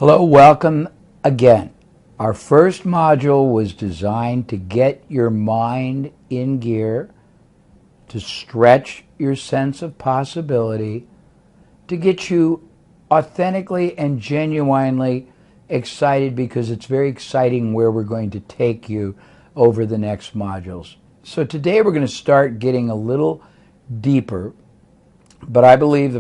Hello, welcome again. Our first module was designed to get your mind in gear, to stretch your sense of possibility, to get you authentically and genuinely excited, because it's very exciting where we're going to take you over the next modules. So today we're going to start getting a little deeper, but I believe the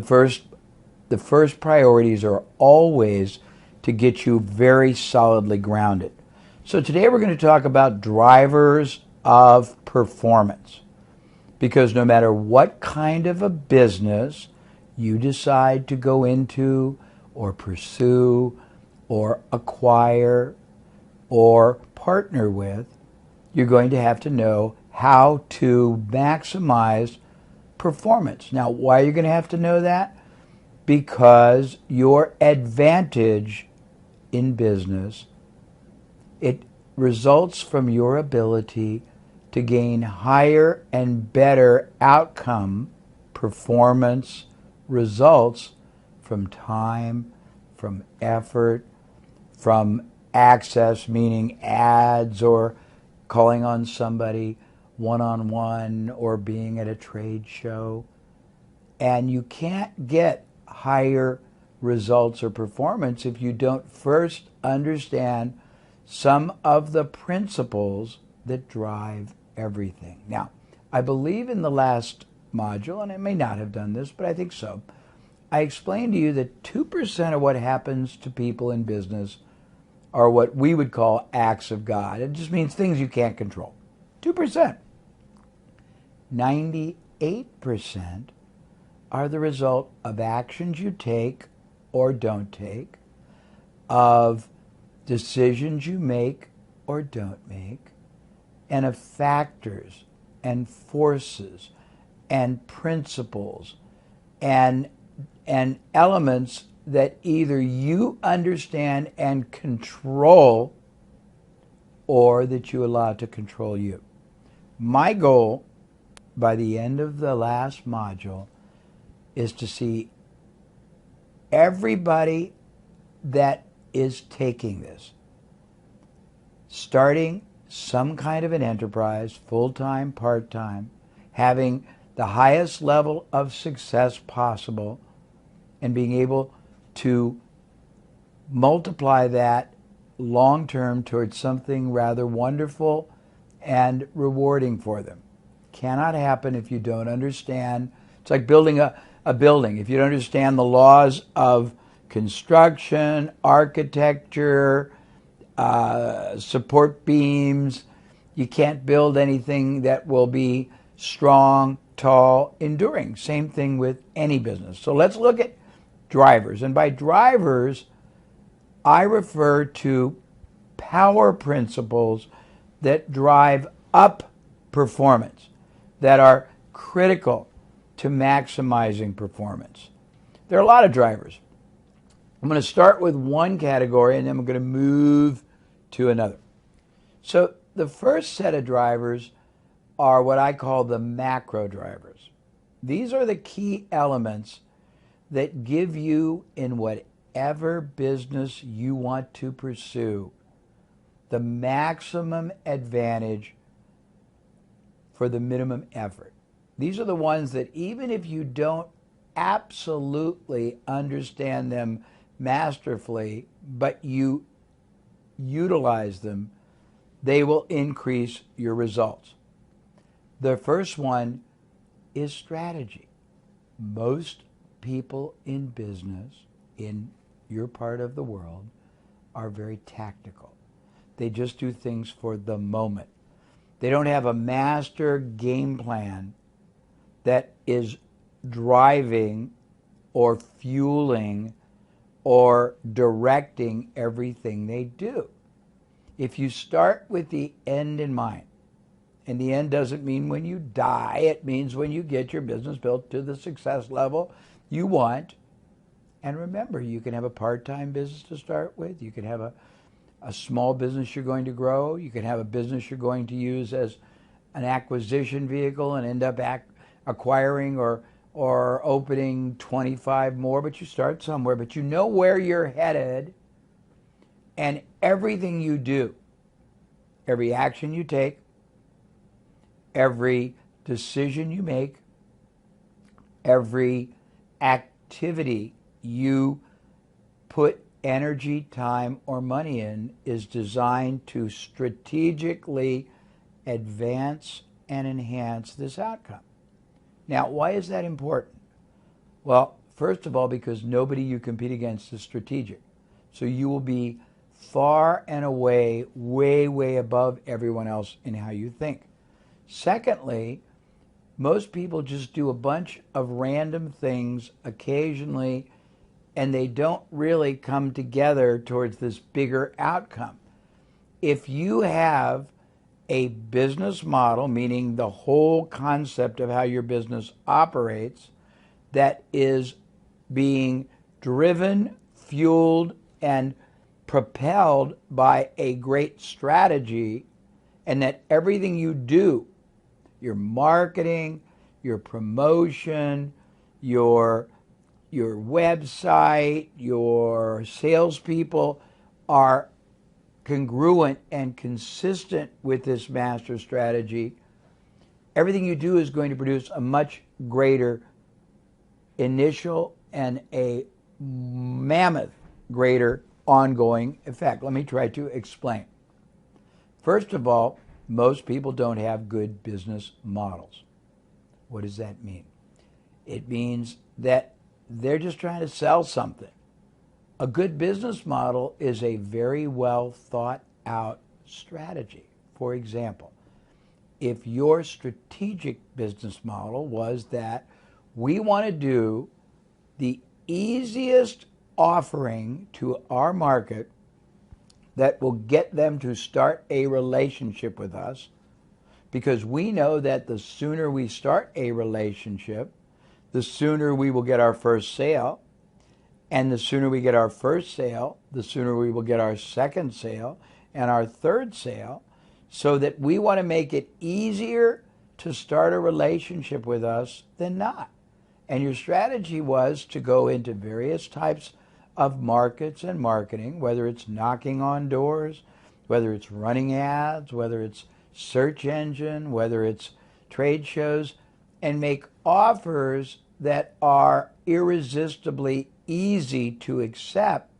first priorities are always to get you very solidly grounded. So today we're going to talk about drivers of performance, because no matter what kind of a business you decide to go into or pursue or acquire or partner with, you're going to have to know how to maximize performance. Now, why are you going to have to know that? Because your advantage in business, it results from your ability to gain higher and better outcome, performance, results from time, from effort, from access, meaning ads or calling on somebody one-on-one or being at a trade show. And you can't get higher results or performance if you don't first understand some of the principles that drive everything. Now, I believe in the last module, and I may not have done this, but I think so, I explained to you that 2% of what happens to people in business are what we would call acts of God. It just means things you can't control. 2%. 98% are the result of actions you take or don't take, of decisions you make or don't make, and of factors and forces and principles and elements that either you understand and control or that you allow to control you. My goal by the end of the last module is to see everybody that is taking this, starting some kind of an enterprise, full-time, part-time, having the highest level of success possible, and being able to multiply that long-term towards something rather wonderful and rewarding for them. Cannot happen if you don't understand. It's like building a building. If you don't understand the laws of construction, architecture, support beams, you can't build anything that will be strong, tall, enduring. Same thing with any business. So let's look at drivers. And by drivers, I refer to power principles that drive up performance, that are critical to maximizing performance. There are a lot of drivers. I'm going to start with one category and then we're going to move to another. So the first set of drivers are what I call the macro drivers. These are the key elements that give you, in whatever business you want to pursue, the maximum advantage for the minimum effort. These are the ones that even if you don't absolutely understand them masterfully, but you utilize them, they will increase your results. The first one is strategy. Most people in business, in your part of the world, are very tactical. They just do things for the moment. They don't have a master game plan that is driving or fueling or directing everything they do. If you start with the end in mind, and the end doesn't mean when you die, it means when you get your business built to the success level you want. And remember, you can have a part-time business to start with. You can have a small business you're going to grow. You can have a business you're going to use as an acquisition vehicle and end up acquiring or opening 25 more, but you start somewhere. But you know where you're headed, And everything you do, every action you take, every decision you make, every activity you put energy, time, or money in is designed to strategically advance and enhance this outcome. Now, why is that important? Well, first of all, because nobody you compete against is strategic. So you will be far and away, way, way above everyone else in how you think. Secondly, most people just do a bunch of random things occasionally, and they don't really come together towards this bigger outcome. If you have a business model, meaning the whole concept of how your business operates, that is being driven, fueled, and propelled by a great strategy, and that everything you do, your marketing, your promotion, your website, your salespeople are congruent and consistent with this master strategy, everything you do is going to produce a much greater initial and a mammoth greater ongoing effect. Let me try to explain. First of all, most people don't have good business models. What does that mean? It means that they're just trying to sell something. A good business model is a very well thought out strategy. For example, if your strategic business model was that we want to do the easiest offering to our market that will get them to start a relationship with us, because we know that the sooner we start a relationship, the sooner we will get our first sale, and the sooner we get our first sale, the sooner we will get our second sale and our third sale, so that we want to make it easier to start a relationship with us than not. And your strategy was to go into various types of markets and marketing, whether it's knocking on doors, whether it's running ads, whether it's search engine, whether it's trade shows, and make offers that are irresistibly easy to accept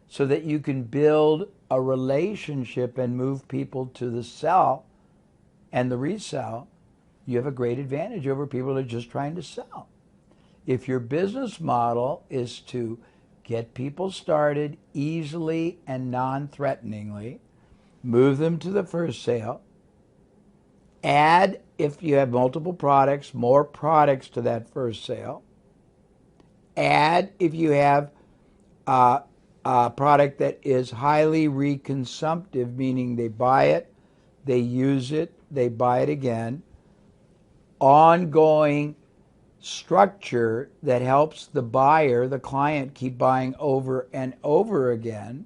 so that you can build a relationship and move people to the sell and the resell. You have a great advantage over people that are just trying to sell. If your business model is to get people started easily and non-threateningly, move them to the first sale, add, if you have multiple products, more products to that first sale, add, if you have a product that is highly reconsumptive, meaning they buy it, they use it, they buy it again, ongoing structure that helps the buyer, the client, keep buying over and over again,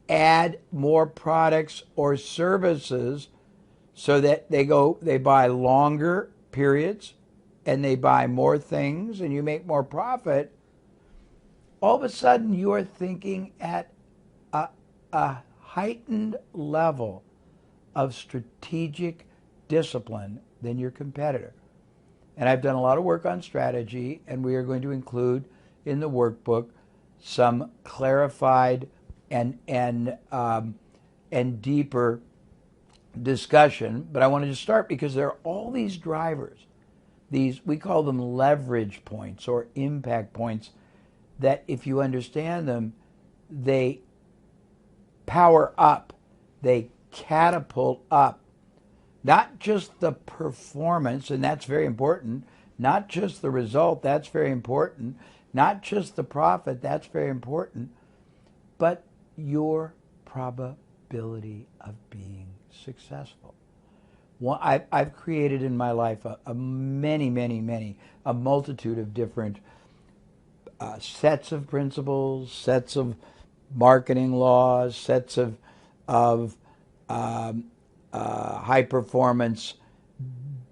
add more products or services so that they buy longer periods and they buy more things and you make more profit. All of a sudden you are thinking at a heightened level of strategic discipline than your competitor. And I've done a lot of work on strategy, and we are going to include in the workbook some clarified and deeper discussion. But I wanted to start because there are all these drivers, these, we call them leverage points or impact points, that if you understand them, they power up, they catapult up not just the performance, and that's very important, not just the result, that's very important, not just the profit, that's very important, but your probability of being successful. Well, I've created in my life a multitude of different sets of principles, sets of marketing laws, sets of high performance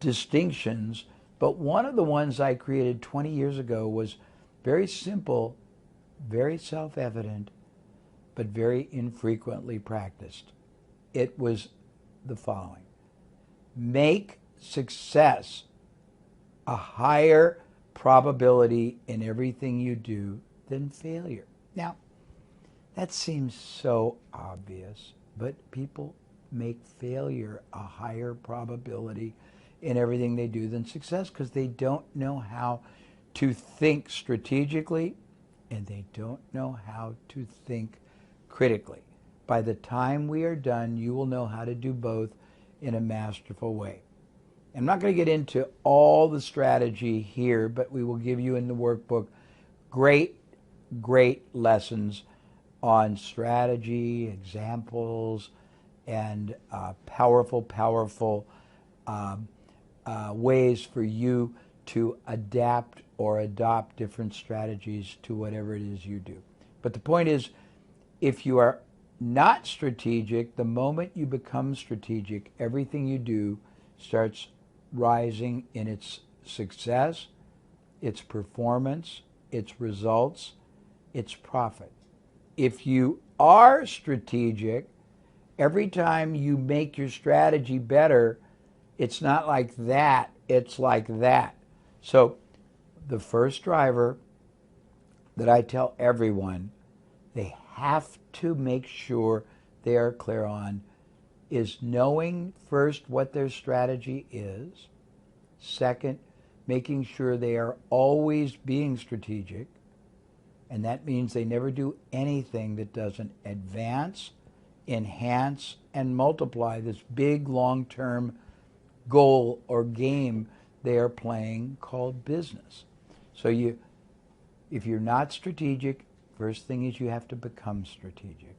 distinctions. But one of the ones I created 20 years ago was very simple, very self-evident, but very infrequently practiced. It was the following: make success a higher probability in everything you do than failure. Now, that seems so obvious, but people make failure a higher probability in everything they do than success because they don't know how to think strategically and they don't know how to think critically. By the time we are done, you will know how to do both in a masterful way. I'm not going to get into all the strategy here, but we will give you in the workbook great lessons on strategy, examples, and powerful ways for you to adapt or adopt different strategies to whatever it is you do. But the point is, if you are not strategic, the moment you become strategic, everything you do starts rising in its success, its performance, its results, its profit. If you are strategic, every time you make your strategy better, it's not like that, it's like that. So the first driver that I tell everyone they have to make sure they are clear on is knowing first what their strategy is. Second, making sure they are always being strategic. And that means they never do anything that doesn't advance, enhance, and multiply this big long-term goal or game they are playing called business. So if you're not strategic, first thing is you have to become strategic.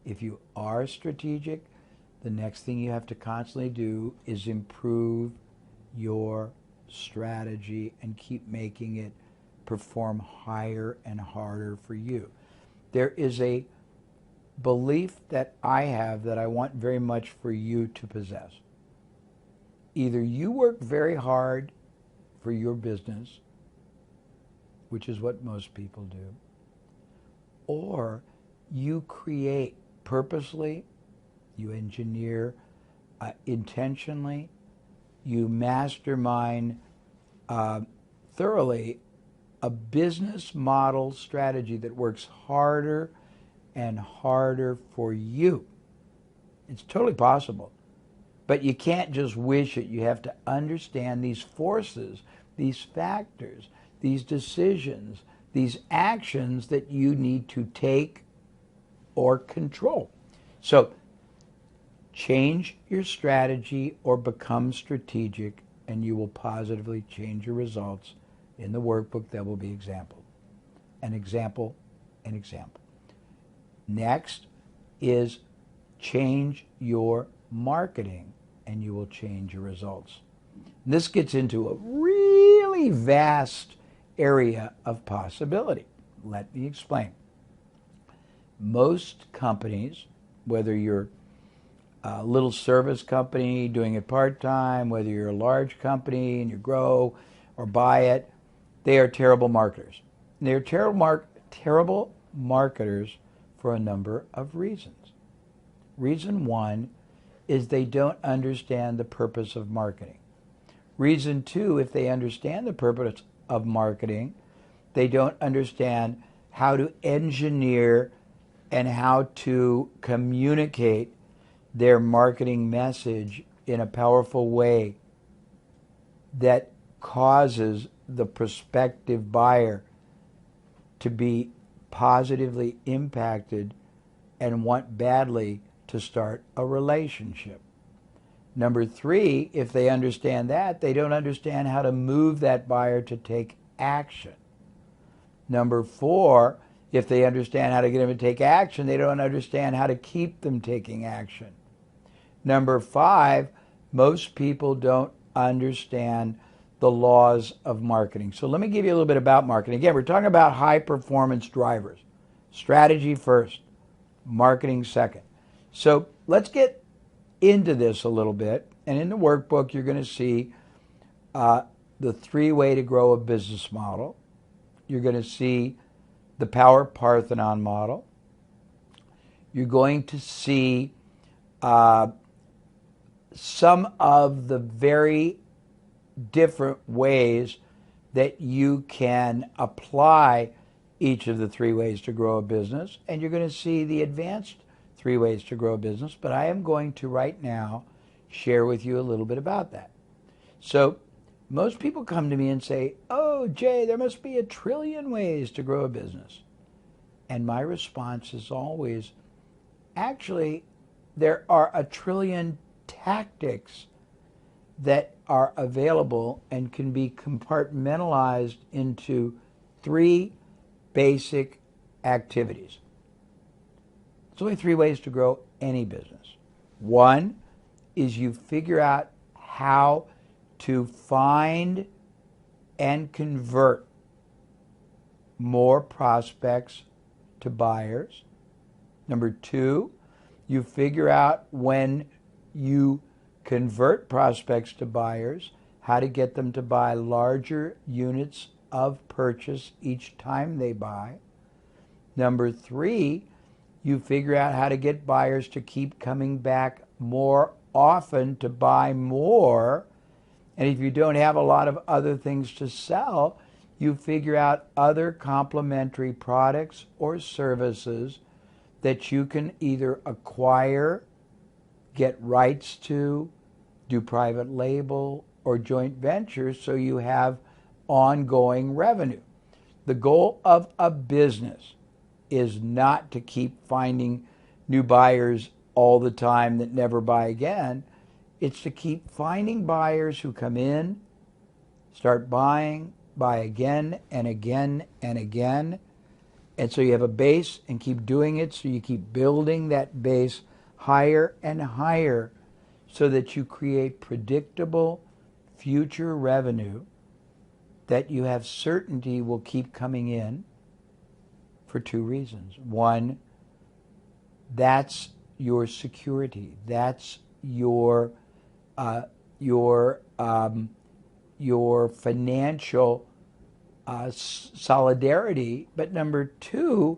If you are strategic, the next thing you have to constantly do is improve your strategy and keep making it perform higher and harder for you. There is a belief that I have that I want very much for you to possess. Either you work very hard for your business, which is what most people do, or you create purposely, you engineer intentionally, you mastermind thoroughly a business model strategy that works harder and harder for you. It's totally possible. But you can't just wish it. You have to understand these forces, these factors, these decisions, these actions that you need to take or control. So change your strategy or become strategic, and you will positively change your results. In the workbook, there will be example, an example, an example. Next is change your marketing, and you will change your results. And this gets into a really vast area of possibility. Let me explain. Most companies, whether you're a little service company doing it part-time, whether you're a large company and you grow or buy it, they are terrible marketers. And they're terrible marketers for a number of reasons. Reason one is they don't understand the purpose of marketing. Reason two, if they understand the purpose of marketing, they don't understand how to engineer and how to communicate their marketing message in a powerful way that causes the prospective buyer to be positively impacted and want badly to start a relationship. Number three, if they understand that, they don't understand how to move that buyer to take action. Number four, if they understand how to get them to take action, they don't understand how to keep them taking action. Number five, most people don't understand the laws of marketing. So let me give you a little bit about marketing. Again, we're talking about high performance drivers. Strategy first, marketing second. So let's get into this a little bit. And in the workbook, you're going to see the 3-way to grow a business model. You're going to see the Power Parthenon model, you're going to see some of the very different ways that you can apply each of the 3 ways to grow a business, and you're going to see the advanced 3 ways to grow a business, but I am going to right now share with you a little bit about that. So most people come to me and say, oh, Jay, there must be 1 trillion ways to grow a business. And my response is always, actually, there are 1 trillion tactics that are available and can be compartmentalized into 3 basic activities. There's only 3 ways to grow any business. One is you figure out how to find and convert more prospects to buyers. Number 2, you figure out when you convert prospects to buyers, how to get them to buy larger units of purchase each time they buy. Number 3, you figure out how to get buyers to keep coming back more often to buy more. And if you don't have a lot of other things to sell, you figure out other complementary products or services that you can either acquire, get rights to, do private label, or joint ventures so you have ongoing revenue. The goal of a business is not to keep finding new buyers all the time that never buy again. It's to keep finding buyers who come in, start buying, buy again and again and again. And so you have a base and keep doing it, so you keep building that base higher and higher so that you create predictable future revenue that you have certainty will keep coming in for 2 reasons. One, that's your security. That's your financial solidarity. But number 2,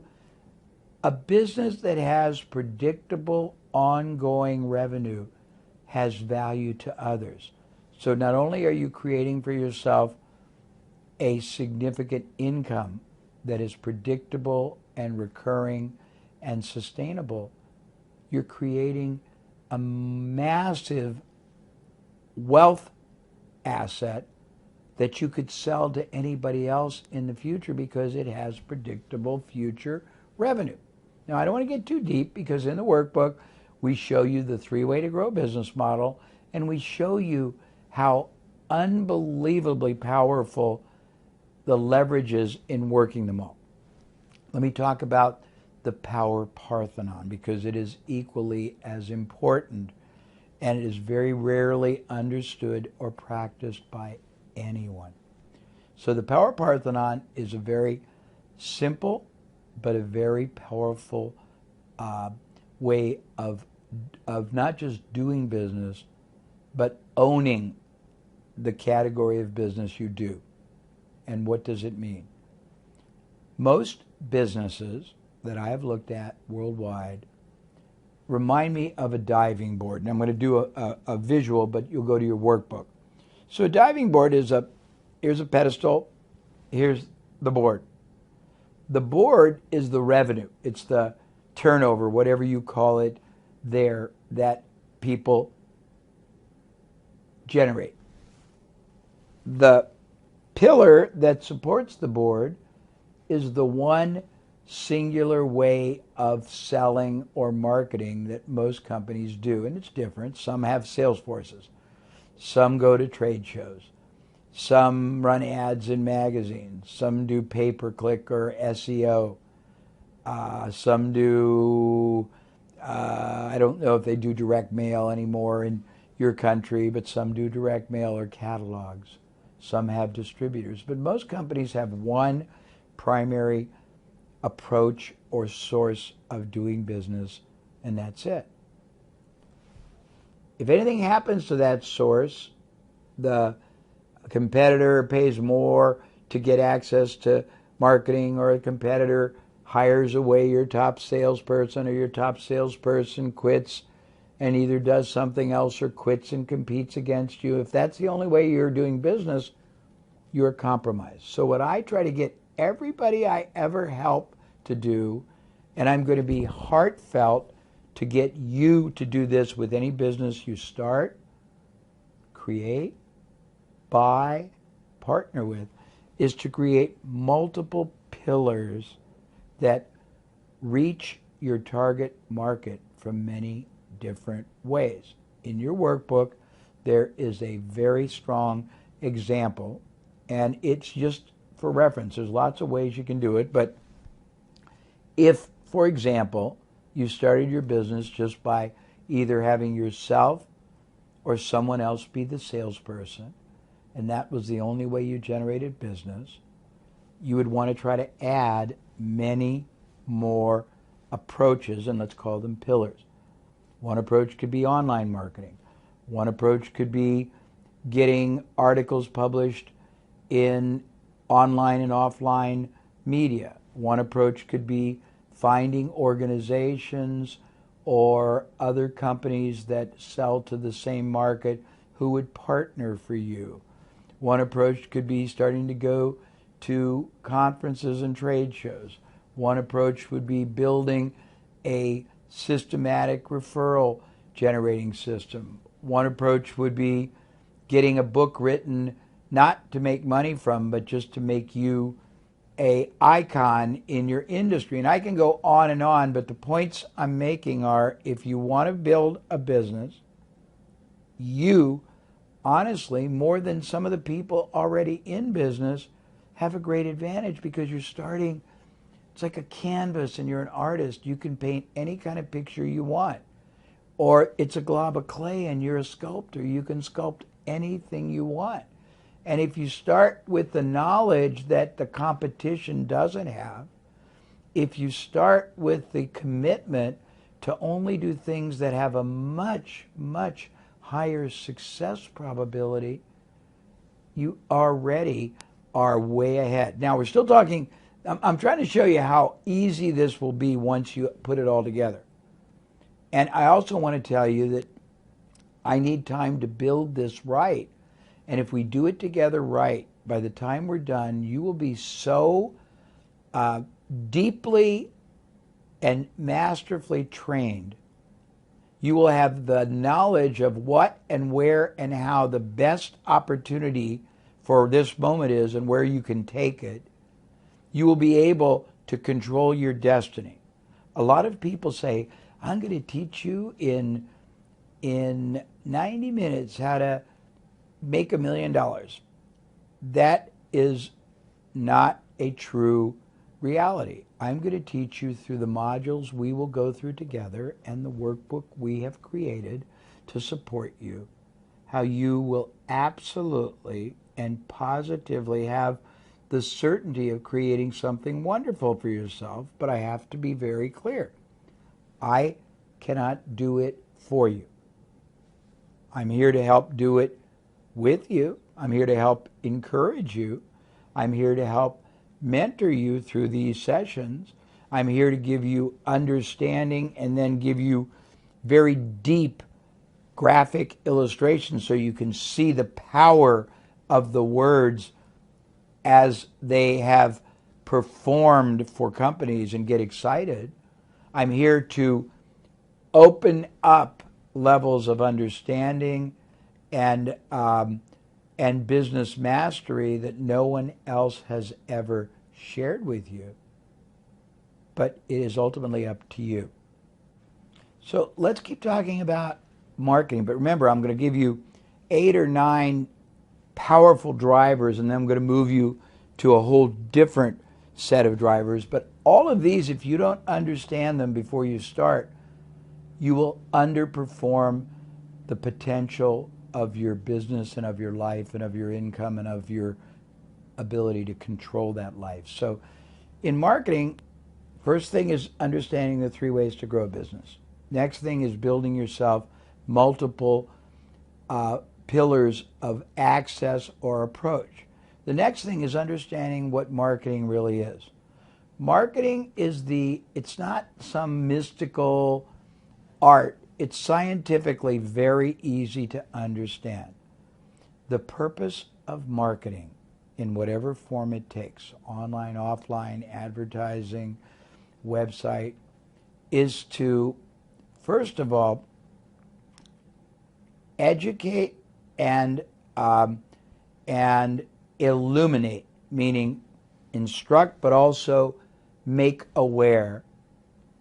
a business that has predictable ongoing revenue has value to others. So not only are you creating for yourself a significant income that is predictable and recurring and sustainable, you're creating a massive wealth asset that you could sell to anybody else in the future because it has predictable future revenue. Now, I don't want to get too deep because in the workbook, we show you the 3-way to grow business model, and we show you how unbelievably powerful the leverage is in working them all. Let me talk about the power Parthenon because it is equally as important, and it is very rarely understood or practiced by anyone. So the power Parthenon is a very simple but a very powerful way of not just doing business, but owning the category of business you do. And what does it mean? Most businesses that I have looked at worldwide remind me of a diving board. And I'm going to do a visual, but you'll go to your workbook. So a diving board is here's a pedestal, here's the board. The board is the revenue. It's the turnover, whatever you call it there, that people generate. The pillar that supports the board is the one singular way of selling or marketing that most companies do, and it's different. Some have sales forces. Some go to trade shows. Some run ads in magazines. Some do pay-per-click or SEO. Some do, I don't know if they do direct mail anymore in your country, but some do direct mail or catalogs. Some have distributors. But most companies have one primary approach or source of doing business, and that's it. If anything happens to that source, the competitor pays more to get access to marketing, or a competitor hires away your top salesperson, or your top salesperson quits and either does something else or quits and competes against you, if that's the only way you're doing business, you're compromised. So what I try to get everybody I ever help to do, and I'm going to be heartfelt to get you to do this with any business you start, create, buy, partner with, is to create multiple pillars that reach your target market from many different ways. In your workbook, there is a very strong example, and it's just for reference. There's lots of ways you can do it, but if, for example, you started your business just by either having yourself or someone else be the salesperson, and that was the only way you generated business, you would want to try to add many more approaches, and let's call them pillars. One approach could be online marketing. One approach could be getting articles published in online and offline media. One approach could be finding organizations or other companies that sell to the same market who would partner for you. One approach could be starting to go to conferences and trade shows. One approach would be building a systematic referral generating system. One approach would be getting a book written not to make money from, but just to make you a icon in your industry. And I can go on, but the points I'm making are, if you want to build a business, you honestly, more than some of the people already in business, have a great advantage because you're starting. It's like a canvas and you're an artist. You can paint any kind of picture you want. Or it's a glob of clay and you're a sculptor. You can sculpt anything you want. And if you start with the knowledge that the competition doesn't have, if you start with the commitment to only do things that have a much, much higher success probability, you already are way ahead. Now, we're still talking, I'm trying to show you how easy this will be once you put it all together. And I also want to tell you that I need time to build this right. And if we do it together right, by the time we're done, you will be so deeply and masterfully trained. You will have the knowledge of what and where and how the best opportunity for this moment is and where you can take it. You will be able to control your destiny. A lot of people say, I'm going to teach you in 90 minutes how to make $1 million. That is not a true reality. I'm going to teach you through the modules we will go through together and the workbook we have created to support you, how you will absolutely and positively have the certainty of creating something wonderful for yourself. But I have to be very clear. I cannot do it for you. I'm here to help do it with you. I'm here to help encourage you. I'm here to help mentor you through these sessions. I'm here to give you understanding and then give you very deep graphic illustrations so you can see the power of the words as they have performed for companies and get excited. I'm here to open up levels of understanding and business mastery that no one else has ever shared with you. But it is ultimately up to you. So let's keep talking about marketing. But remember, I'm going to give you 8 or 9 powerful drivers, and then I'm going to move you to a whole different set of drivers. But all of these, if you don't understand them before you start, you will underperform the potential of your business and of your life and of your income and of your ability to control that life. So in marketing, first thing is understanding the 3 ways to grow a business. Next thing is building yourself multiple pillars of access or approach. The next thing is understanding what marketing really is. Marketing it's not some mystical art. It's scientifically very easy to understand. The purpose of marketing, in whatever form it takes, online, offline, advertising, website, is to, first of all, educate and illuminate, meaning instruct, but also make aware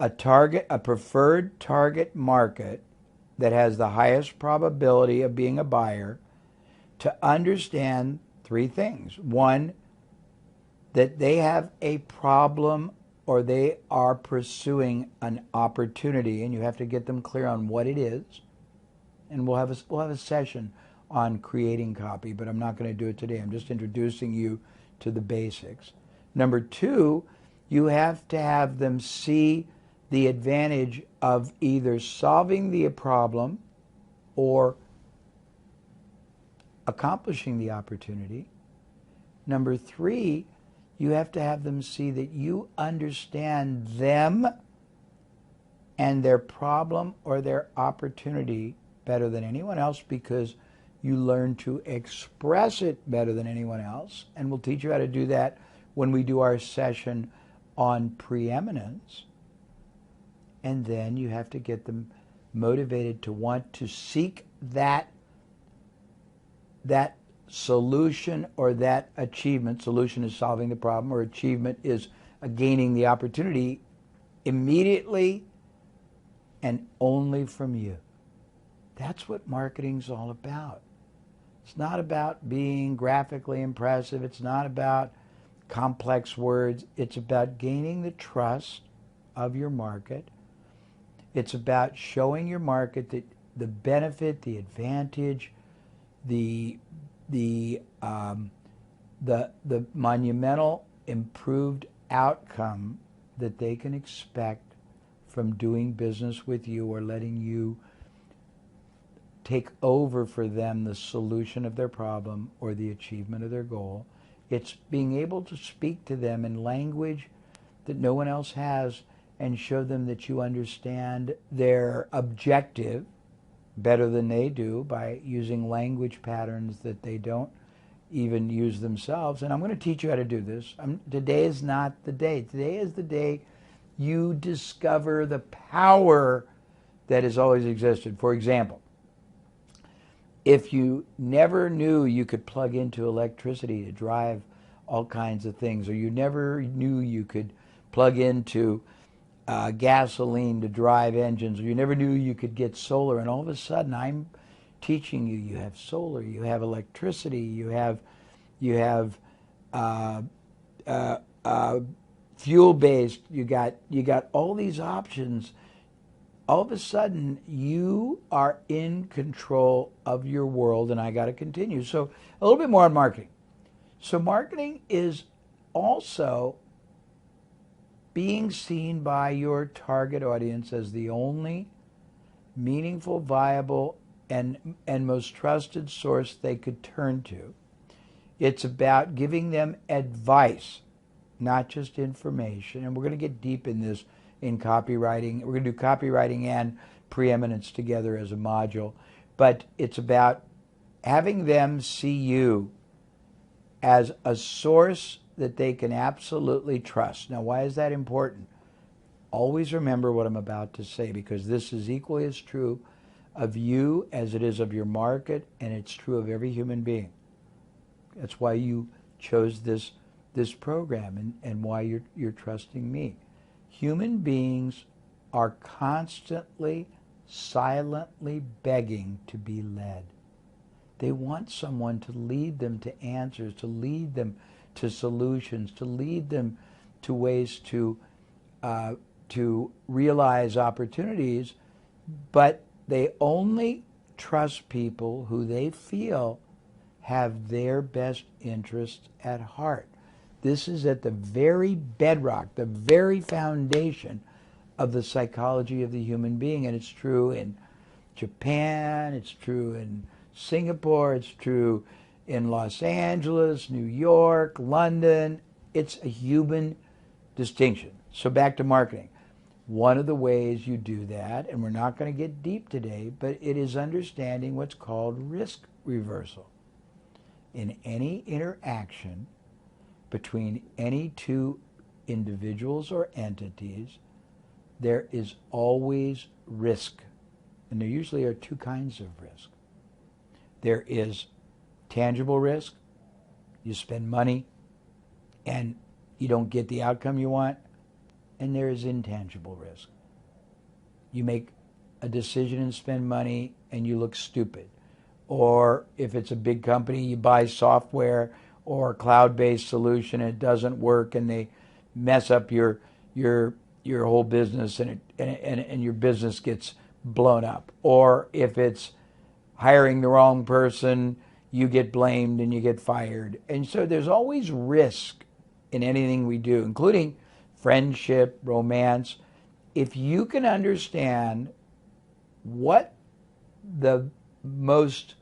a preferred target market that has the highest probability of being a buyer, to understand three things. One, that they have a problem or they are pursuing an opportunity, and you have to get them clear on what it is. And we'll have a session on creating copy, but I'm not going to do it today. I'm just introducing you to the basics. Number two, you have to have them see the advantage of either solving the problem or accomplishing the opportunity. Number three, you have to have them see that you understand them and their problem or their opportunity better than anyone else, because you learn to express it better than anyone else. And we'll teach you how to do that when we do our session on preeminence. And then you have to get them motivated to want to seek that solution or that achievement. Solution is solving the problem, or achievement is gaining the opportunity immediately and only from you. That's what marketing's all about. It's not about being graphically impressive. It's not about complex words. It's about gaining the trust of your market. It's about showing your market that the benefit, the advantage, the monumental improved outcome that they can expect from doing business with you or letting you take over for them the solution of their problem or the achievement of their goal. It's being able to speak to them in language that no one else has and show them that you understand their objective better than they do by using language patterns that they don't even use themselves. And I'm going to teach you how to do this. Today is not the day. Today is the day you discover the power that has always existed. For example, if you never knew you could plug into electricity to drive all kinds of things, or you never knew you could plug into gasoline to drive engines, or you never knew you could get solar, and all of a sudden I'm teaching you, you have solar, you have electricity, you have fuel-based, you got all these options. All of a sudden, you are in control of your world, and I got to continue. So a little bit more on marketing. So marketing is also being seen by your target audience as the only meaningful, viable, and most trusted source they could turn to. It's about giving them advice, not just information. And we're going to get deep in this in copywriting. We're going to do copywriting and preeminence together as a module. But it's about having them see you as a source that they can absolutely trust. Now, why is that important? Always remember what I'm about to say, because this is equally as true of you as it is of your market, and it's true of every human being. That's why you chose this program and why you're trusting me. Human beings are constantly, silently begging to be led. They want someone to lead them to answers, to lead them to solutions, to lead them to ways to realize opportunities, but they only trust people who they feel have their best interests at heart. This is at the very bedrock, the very foundation of the psychology of the human being. And it's true in Japan, it's true in Singapore, it's true in Los Angeles, New York, London. It's a human distinction. So back to marketing. One of the ways you do that, and we're not going to get deep today, but it is understanding what's called risk reversal. In any interaction between any two individuals or entities, there is always risk. And there usually are two kinds of risk. There is tangible risk. You spend money and you don't get the outcome you want. And there is intangible risk. You make a decision and spend money and you look stupid. Or if it's a big company, you buy software or a cloud-based solution and it doesn't work and they mess up your whole business and your business gets blown up. Or if it's hiring the wrong person, you get blamed and you get fired. And so there's always risk in anything we do, including friendship, romance. If you can understand what the most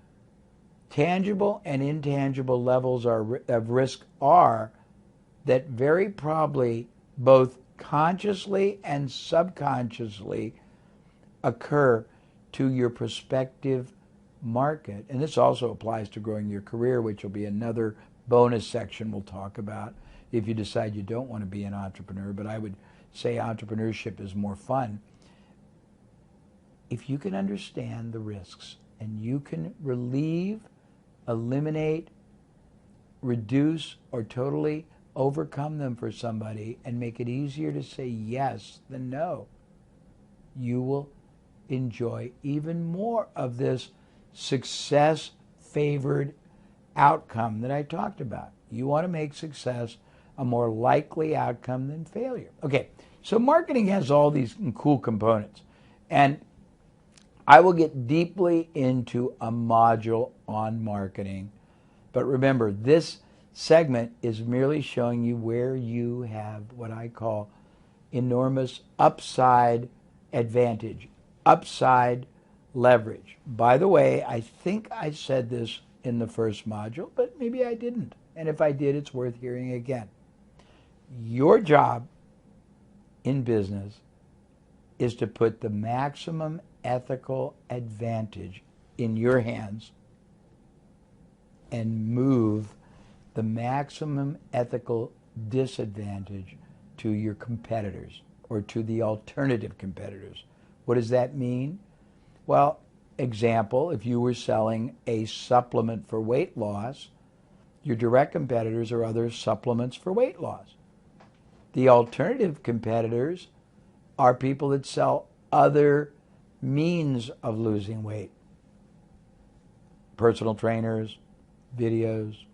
tangible and intangible levels of risk are, that very probably both consciously and subconsciously occur to your prospective market. And this also applies to growing your career, which will be another bonus section we'll talk about if you decide you don't want to be an entrepreneur. But I would say entrepreneurship is more fun. If you can understand the risks and you can relieve, eliminate, reduce, or totally overcome them for somebody and make it easier to say yes than no, you will enjoy even more of this success-favored outcome that I talked about. You want to make success a more likely outcome than failure. Okay, so marketing has all these cool components. And I will get deeply into a module on marketing. But remember, this segment is merely showing you where you have what I call enormous upside advantage, upside leverage. By the way, I think I said this in the first module, but maybe I didn't. And if I did, it's worth hearing again. Your job in business is to put the maximum ethical advantage in your hands and move the maximum ethical disadvantage to your competitors or to the alternative competitors. What does that mean? Well, example, if you were selling a supplement for weight loss, your direct competitors are other supplements for weight loss. The alternative competitors are people that sell other means of losing weight. Personal trainers, videos,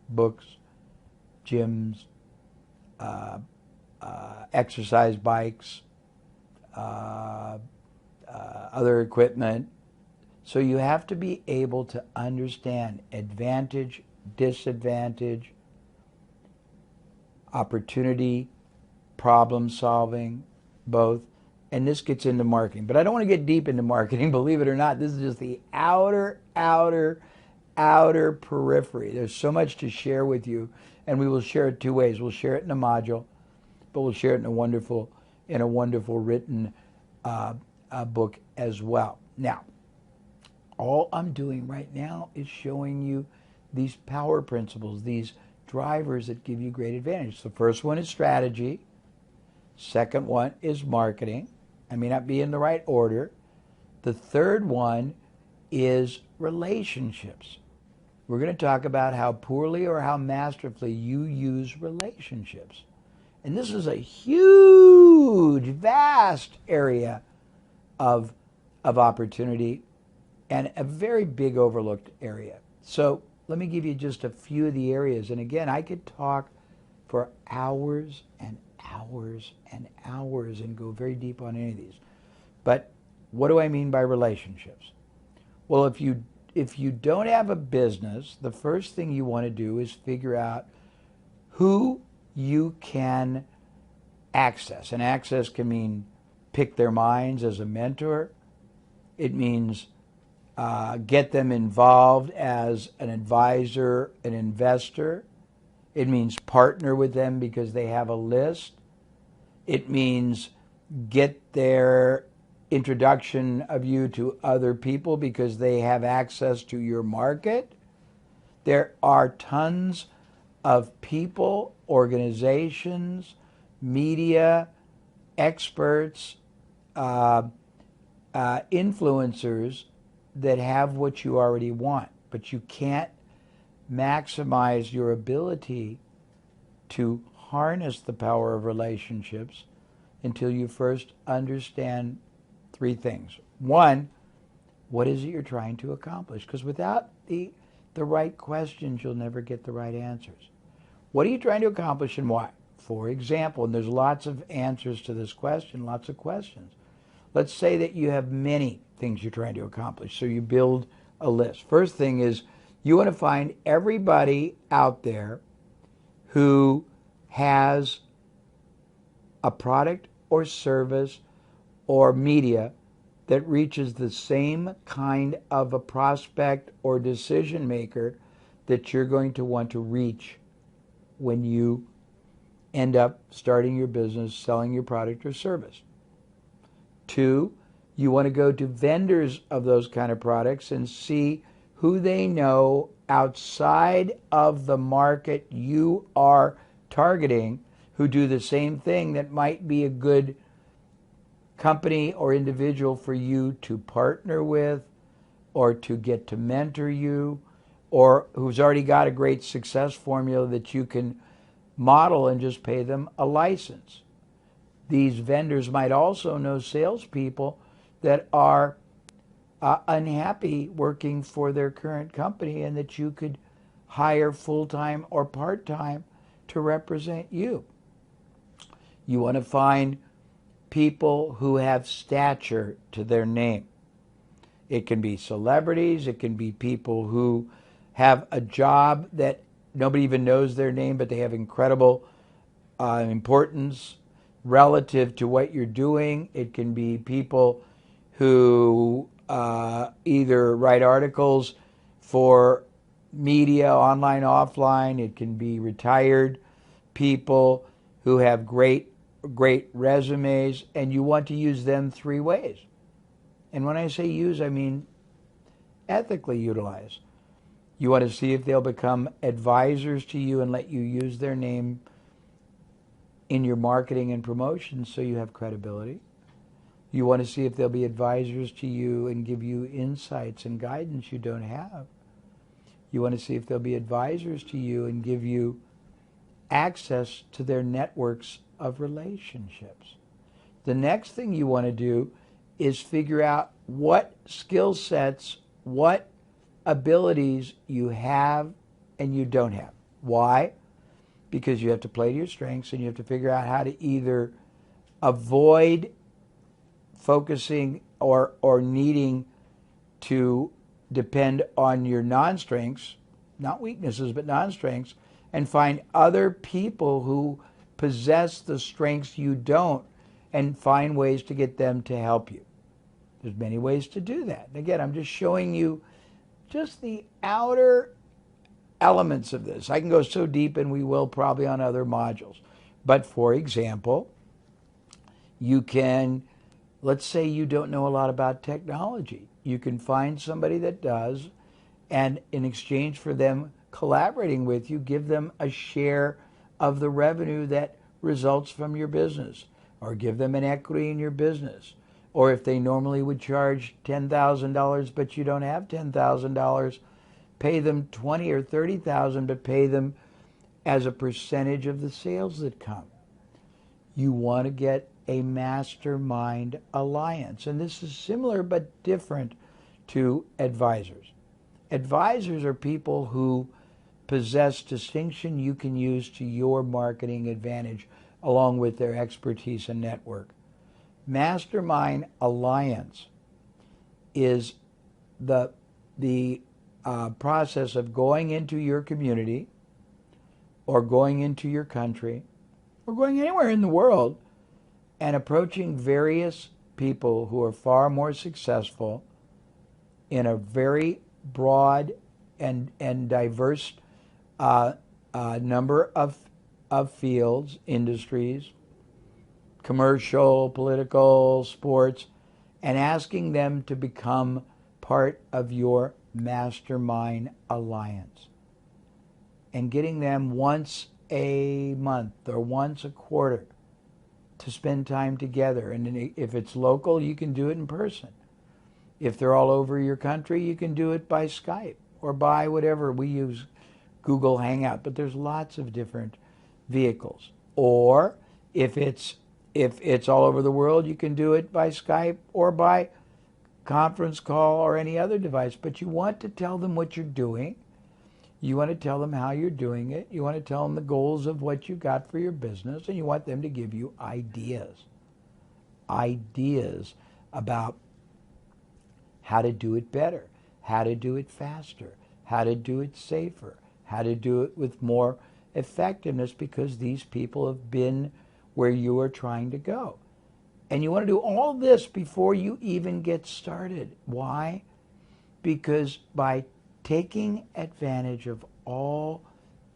books, gyms, exercise bikes, other equipment. So you have to be able to understand advantage, disadvantage, opportunity, problem solving, both. And this gets into marketing. But I don't want to get deep into marketing, believe it or not. This is just the outer periphery. There's so much to share with you, and we will share it two ways. We'll share it in a module, but we'll share it in a wonderful written book as well. Now, all I'm doing right now is showing you these power principles, these drivers that give you great advantage. The first one is strategy. Second one is marketing. I may not be in the right order. The third one is relationships. We're going to talk about how poorly or how masterfully you use relationships. And this is a huge, vast area of opportunity and a very big overlooked area. So let me give you just a few of the areas. And again, I could talk for hours and hours and hours and go very deep on any of these. But what do I mean by relationships? Well, if you don't have a business, the first thing you want to do is figure out who you can access. And access can mean pick their minds as a mentor. It means get them involved as an advisor, an investor. It means partner with them because they have a list. It means get their introduction of you to other people because they have access to your market. There are tons of people, organizations, media, experts, influencers that have what you already want, but you can't maximize your ability to harness the power of relationships until you first understand three things. One, what is it you're trying to accomplish? Because without the right questions, you'll never get the right answers. What are you trying to accomplish and why? For example, and there's lots of answers to this question, lots of questions. Let's say that you have many things you're trying to accomplish, so you build a list. First thing is you want to find everybody out there who has a product or service or media that reaches the same kind of a prospect or decision maker that you're going to want to reach when you end up starting your business, selling your product or service. Two, you want to go to vendors of those kind of products and see who they know outside of the market you are targeting who do the same thing that might be a good company or individual for you to partner with or to get to mentor you, or who's already got a great success formula that you can model and just pay them a license. These vendors might also know salespeople that are unhappy working for their current company and that you could hire full-time or part-time to represent you. You want to find people who have stature to their name. It can be celebrities, it can be people who have a job that nobody even knows their name, but they have incredible importance relative to what you're doing. It can be people who either write articles for media, online, offline. It can be retired people who have great resumes, and you want to use them three ways. And when I say use, I mean ethically utilize. You want to see if they'll become advisors to you and let you use their name in your marketing and promotion so you have credibility. You want to see if they'll be advisors to you and give you insights and guidance you don't have. You want to see if they'll be advisors to you and give you access to their networks of relationships. The next thing you want to do is figure out what skill sets, what abilities you have and you don't have. Why? Because you have to play to your strengths and you have to figure out how to either avoid focusing or needing to depend on your non-strengths, not weaknesses, but non-strengths, and find other people who possess the strengths you don't and find ways to get them to help you. There's many ways to do that. And again, I'm just showing you just the outer elements of this. I can go so deep, and we will probably on other modules. But for example, you can, let's say you don't know a lot about technology. You can find somebody that does, and in exchange for them collaborating with you, give them a share of the revenue that results from your business, or give them an equity in your business. Or if they normally would charge $10,000 but you don't have $10,000, pay them $20,000 or $30,000, but pay them as a percentage of the sales that come. You want to get a mastermind alliance. And this is similar but different to advisors. Advisors are people who possess distinction you can use to your marketing advantage along with their expertise and network. Mastermind alliance is the process of going into your community or going into your country or going anywhere in the world and approaching various people who are far more successful in a very broad and diverse number of fields, industries, commercial, political, sports, and asking them to become part of your mastermind alliance. And getting them once a month or once a quarter to spend time together. And if it's local, you can do it in person. If they're all over your country, you can do it by Skype or by whatever. We use Google Hangout, but there's lots of different vehicles. Or if it's all over the world, you can do it by Skype or by conference call or any other device. But you want to tell them what you're doing. You want to tell them how you're doing it. You want to tell them the goals of what you got for your business, and you want them to give you ideas. Ideas about how to do it better, how to do it faster, how to do it safer, how to do it with more effectiveness, because these people have been where you are trying to go. And you want to do all this before you even get started. Why? Because by taking advantage of all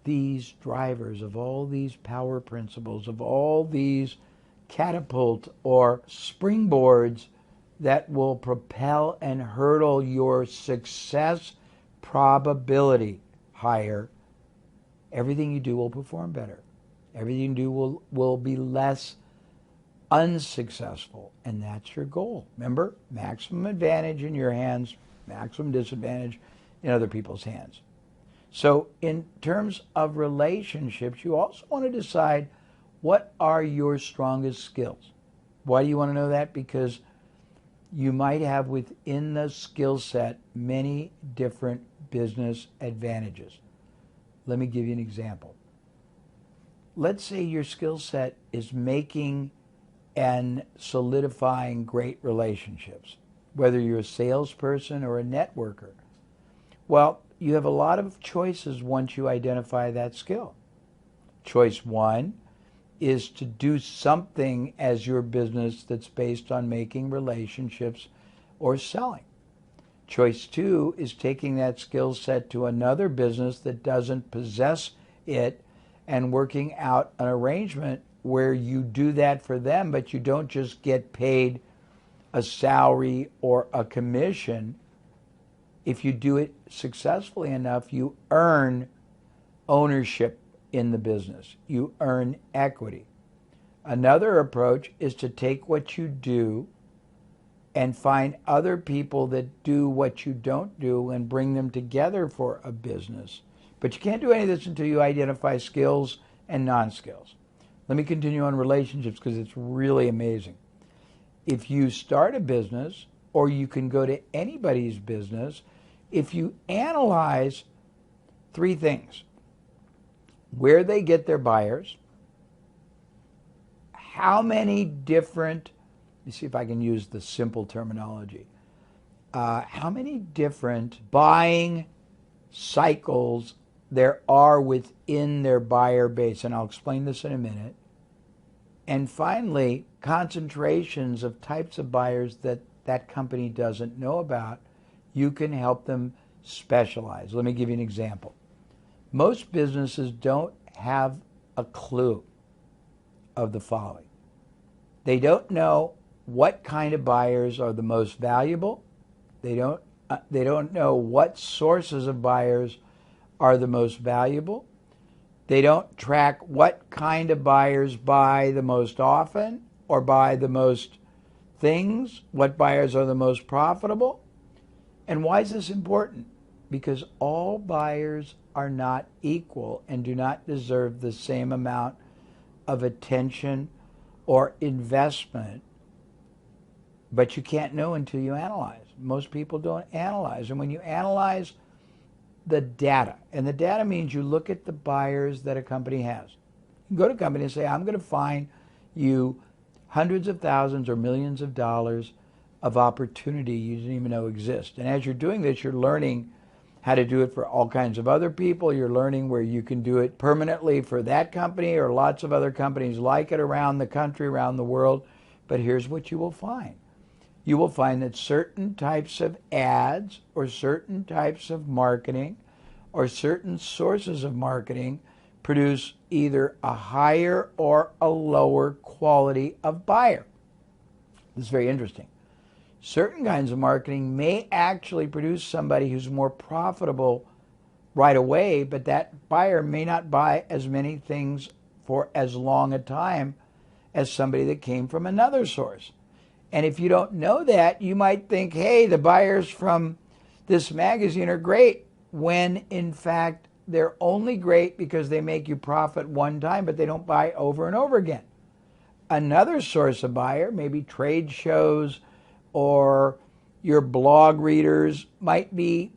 these drivers, of all these power principles, of all these catapult or springboards that will propel and hurdle your success probability higher, everything you do will perform better. Everything you do will be less unsuccessful, and that's your goal. Remember, maximum advantage in your hands, maximum disadvantage in other people's hands. So in terms of relationships, you also want to decide what are your strongest skills. Why do you want to know that? Because you might have within the skill set many different business advantages. Let me give you an example. Let's say your skill set is making and solidifying great relationships, whether you're a salesperson or a networker. Well, you have a lot of choices once you identify that skill. Choice one is to do something as your business that's based on making relationships or selling. Choice two is taking that skill set to another business that doesn't possess it and working out an arrangement where you do that for them, but you don't just get paid a salary or a commission. If you do it successfully enough, you earn ownership in the business. You earn equity. Another approach is to take what you do and find other people that do what you don't do and bring them together for a business. But you can't do any of this until you identify skills and non-skills. Let me continue on relationships because it's really amazing. If you start a business, or you can go to anybody's business, if you analyze three things: where they get their buyers, how many different, let me see if I can use the simple terminology, how many different buying cycles there are within their buyer base, and I'll explain this in a minute. And finally, concentrations of types of buyers that that company doesn't know about. You can help them specialize. Let me give you an example. Most businesses don't have a clue of the following. They don't know what kind of buyers are the most valuable. They don't know what sources of buyers are the most valuable. They don't track what kind of buyers buy the most often or buy the most things, what buyers are the most profitable. And why is this important? Because all buyers are not equal and do not deserve the same amount of attention or investment. But you can't know until you analyze. Most people don't analyze. And when you analyze the data, and the data means you look at the buyers that a company has. You go to a company and say, I'm going to find you hundreds of thousands or millions of dollars of opportunity you didn't even know exist. And as you're doing this, you're learning how to do it for all kinds of other people. You're learning where you can do it permanently for that company or lots of other companies like it around the country, around the world. But here's what you will find. You will find that certain types of ads or certain types of marketing or certain sources of marketing produce either a higher or a lower quality of buyer. This is very interesting. Certain kinds of marketing may actually produce somebody who's more profitable right away, but that buyer may not buy as many things for as long a time as somebody that came from another source. And if you don't know that, you might think, hey, the buyers from this magazine are great, when in fact they're only great because they make you profit one time, but they don't buy over and over again. Another source of buyer, maybe trade shows or your blog readers, might be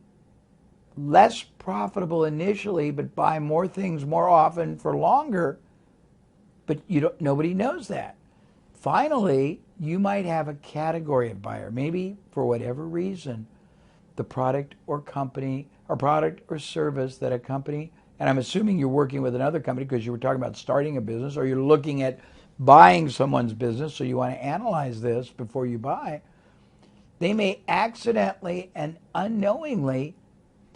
less profitable initially, but buy more things more often for longer, but nobody knows that. Finally, you might have a category of buyer. Maybe for whatever reason, the product or company or product or service that a company, and I'm assuming you're working with another company because you were talking about starting a business, or you're looking at buying someone's business, so you want to analyze this before you buy. They may accidentally and unknowingly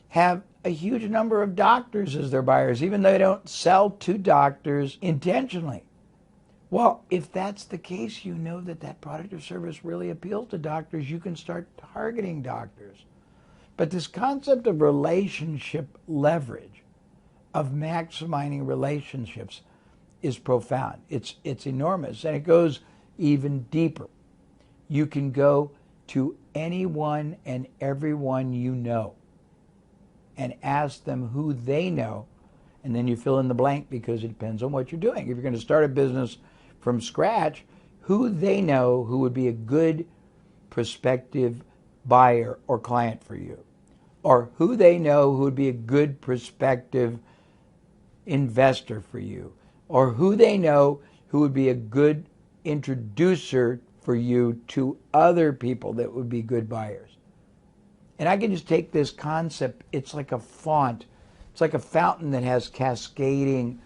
have a huge number of doctors as their buyers, even though they don't sell to doctors intentionally. Well, if that's the case, you know that that product or service really appeals to doctors. You can start targeting doctors. But this concept of relationship leverage, of maximizing relationships, is profound. It's enormous, and it goes even deeper. You can go to anyone and everyone you know and ask them who they know, and then you fill in the blank because it depends on what you're doing. If you're going to start a business from scratch, who they know who would be a good prospective buyer or client for you, or who they know who would be a good prospective investor for you, or who they know who would be a good introducer for you to other people that would be good buyers. And I can just take this concept, it's like a font, it's like a fountain that has cascading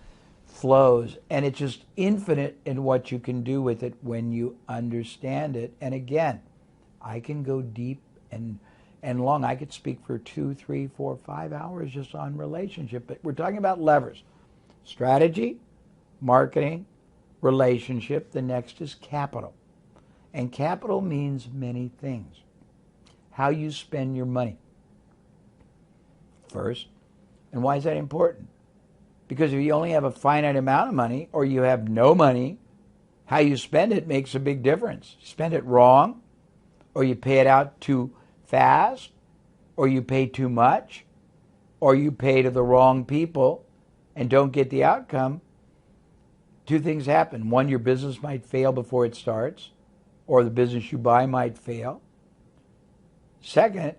flows, and it's just infinite in what you can do with it when you understand it. And again, I can go deep and long. I could speak for 2, 3, 4, 5 hours just on relationship, but we're talking about levers. Strategy, marketing, relationship. The next is capital. And capital means many things. How you spend your money first. And why is that important? Because if you only have a finite amount of money, or you have no money, how you spend it makes a big difference. You spend it wrong, or you pay it out too fast, or you pay too much, or you pay to the wrong people and don't get the outcome. Two things happen. One, your business might fail before it starts, or the business you buy might fail. Second,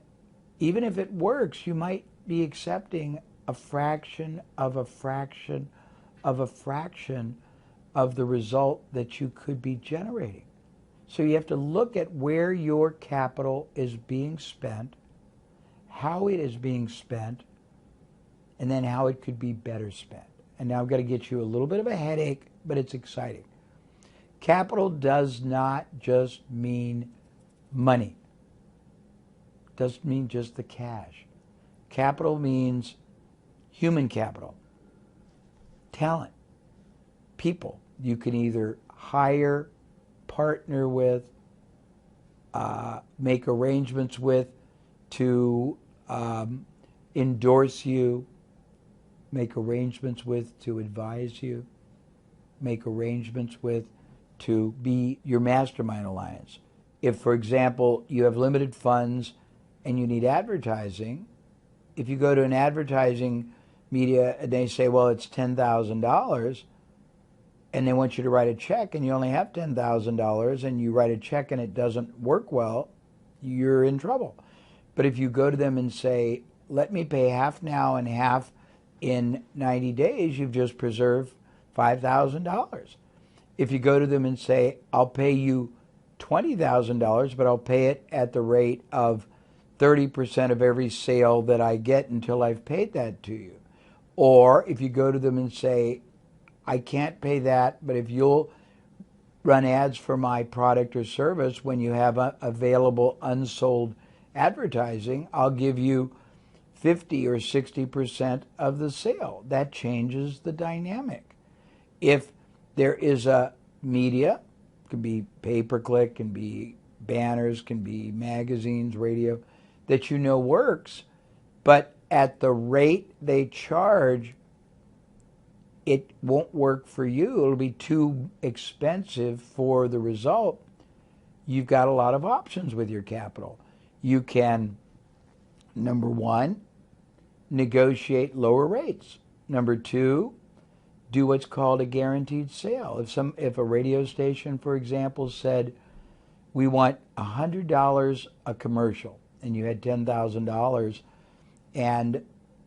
even if it works, you might be accepting a fraction of a fraction of a fraction of the result that you could be generating. So you have to look at where your capital is being spent, how it is being spent, and then how it could be better spent. And now I've got to get you a little bit of a headache, but it's exciting. Capital does not just mean money. It doesn't mean just the cash. Capital means human capital, talent, people. You can either hire, partner with, make arrangements with to endorse you, make arrangements with to advise you, make arrangements with to be your mastermind alliance. If, for example, you have limited funds and you need advertising, if you go to an advertising media and they say, well, it's $10,000, and they want you to write a check and you only have $10,000, and you write a check and it doesn't work well, you're in trouble. But if you go to them and say, let me pay half now and half in 90 days, you've just preserved $5,000. If you go to them and say, I'll pay you $20,000, but I'll pay it at the rate of 30% of every sale that I get until I've paid that to you. Or if you go to them and say, I can't pay that, but if you'll run ads for my product or service when you have available unsold advertising, I'll give you 50 or 60% of the sale. That changes the dynamic. If there is a media, it can be pay-per-click, can be banners, can be magazines, radio, that you know works, but at the rate they charge, it won't work for you. It'll be too expensive for the result. You've got a lot of options with your capital. You can, number one, negotiate lower rates. Number two, do what's called a guaranteed sale. If a radio station, for example, said, we want $100 a commercial, and you had $10,000, and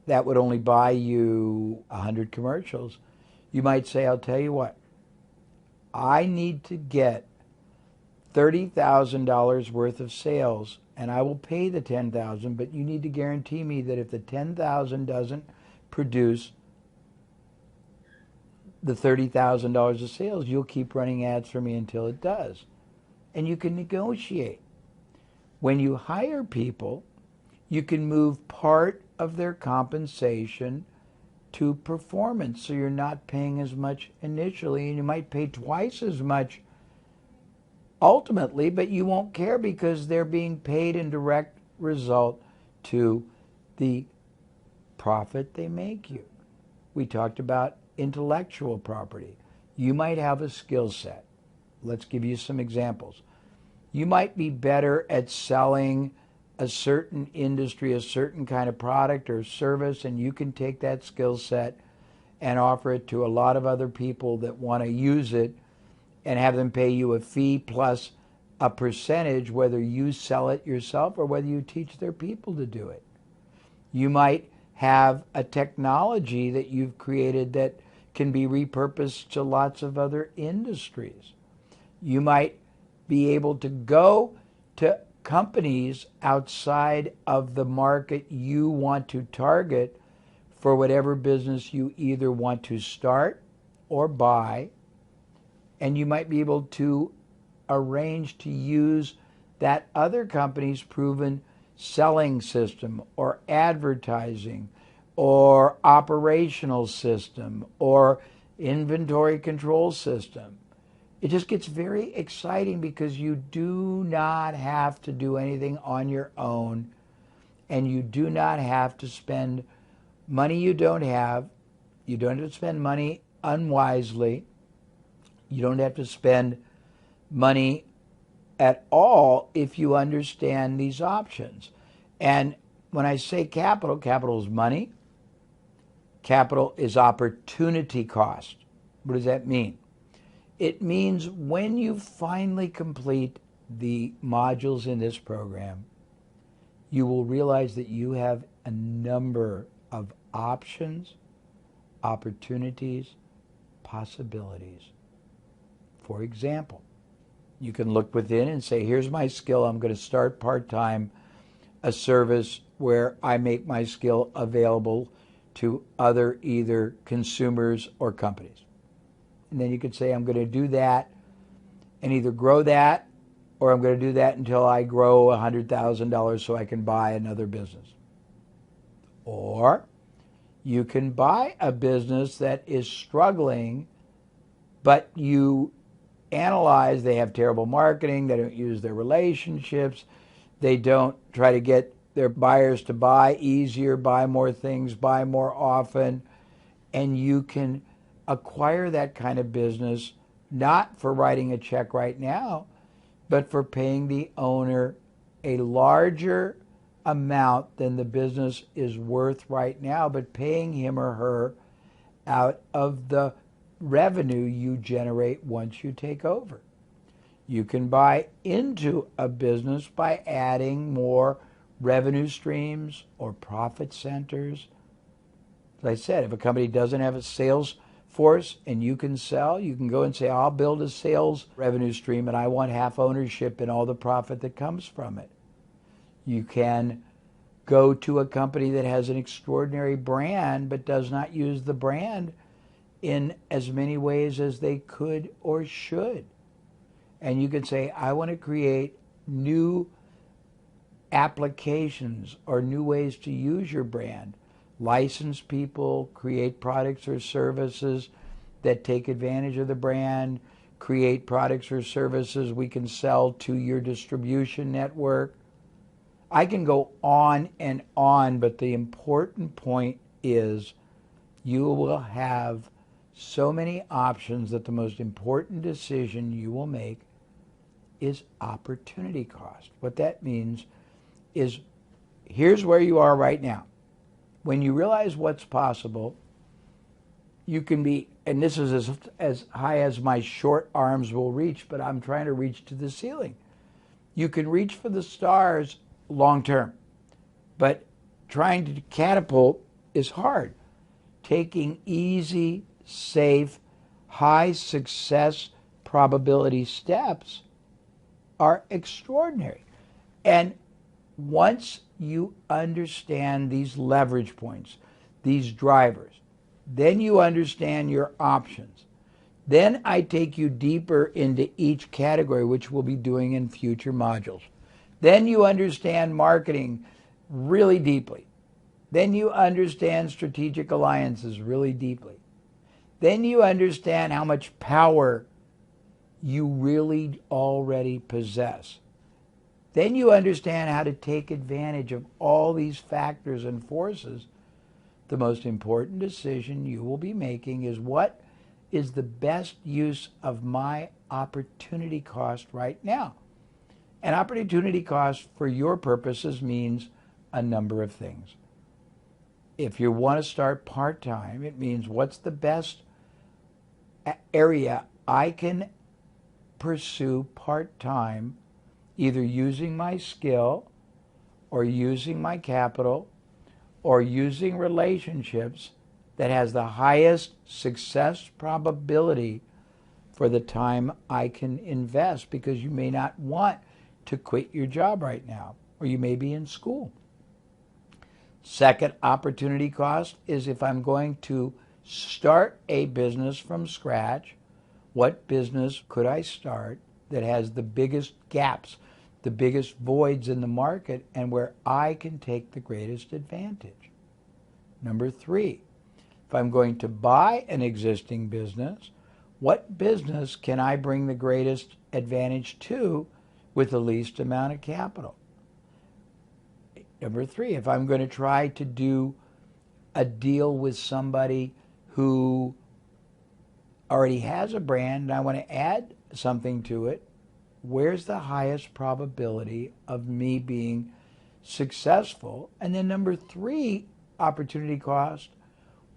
that would only buy you 100 commercials, you might say, I'll tell you what, I need to get $30,000 worth of sales, and I will pay the $10,000, but you need to guarantee me that if the $10,000 doesn't produce the $30,000 of sales, you'll keep running ads for me until it does. And you can negotiate. When you hire people, you can move part of their compensation to performance, so you're not paying as much initially, and you might pay twice as much ultimately, but you won't care because they're being paid in direct result to the profit they make you. We talked about intellectual property. You might have a skill set. Let's give you some examples. You might be better at selling a certain industry, a certain kind of product or service, and you can take that skill set and offer it to a lot of other people that want to use it and have them pay you a fee plus a percentage, whether you sell it yourself or whether you teach their people to do it. You might have a technology that you've created that can be repurposed to lots of other industries. You might be able to go to companies outside of the market you want to target for whatever business you either want to start or buy, and you might be able to arrange to use that other company's proven selling system or advertising or operational system or inventory control system. It just gets very exciting because you do not have to do anything on your own, and you do not have to spend money you don't have. You don't have to spend money unwisely. You don't have to spend money at all if you understand these options. And when I say capital, capital is money. Capital is opportunity cost. What does that mean? It means when you finally complete the modules in this program, you will realize that you have a number of options, opportunities, possibilities. For example, you can look within and say, here's my skill. I'm going to start part-time a service where I make my skill available to other either consumers or companies. And then you could say, I'm going to do that and either grow that, or I'm going to do that until I grow $100,000 so I can buy another business. Or you can buy a business that is struggling, but you analyze they have terrible marketing, they don't use their relationships, they don't try to get their buyers to buy easier, buy more things, buy more often, and you can acquire that kind of business not for writing a check right now, but for paying the owner a larger amount than the business is worth right now, but paying him or her out of the revenue you generate once you take over. You can buy into a business by adding more revenue streams or profit centers. As I said, if a company doesn't have a sales force and you can sell, you can go and say, I'll build a sales revenue stream and I want half ownership in all the profit that comes from it. You can go to a company that has an extraordinary brand but does not use the brand in as many ways as they could or should. And you can say, I want to create new applications or new ways to use your brand. License people, create products or services that take advantage of the brand, create products or services we can sell to your distribution network. I can go on and on, but the important point is you will have so many options that the most important decision you will make is opportunity cost. What that means is here's where you are right now. When you realize what's possible, you can be, and this is as high as my short arms will reach, but I'm trying to reach to the ceiling. You can reach for the stars long term, but trying to catapult is hard. Taking easy, safe, high success probability steps are extraordinary. And once you understand these leverage points, these drivers, then you understand your options. Then I take you deeper into each category, which we'll be doing in future modules. Then you understand marketing really deeply. Then you understand strategic alliances really deeply. Then you understand how much power you really already possess. Then you understand how to take advantage of all these factors and forces. The most important decision you will be making is what is the best use of my opportunity cost right now. And opportunity cost for your purposes means a number of things. If you want to start part-time, it means what's the best area I can pursue part-time, either using my skill or using my capital or using relationships that has the highest success probability for the time I can invest, because you may not want to quit your job right now, or you may be in school. Second opportunity cost is if I'm going to start a business from scratch, what business could I start that has the biggest gaps, the biggest voids in the market, and where I can take the greatest advantage? Number three, if I'm going to buy an existing business, what business can I bring the greatest advantage to with the least amount of capital? Number three, if I'm going to try to do a deal with somebody who already has a brand and I want to add something to it, where's the highest probability of me being successful? And then number three, opportunity cost,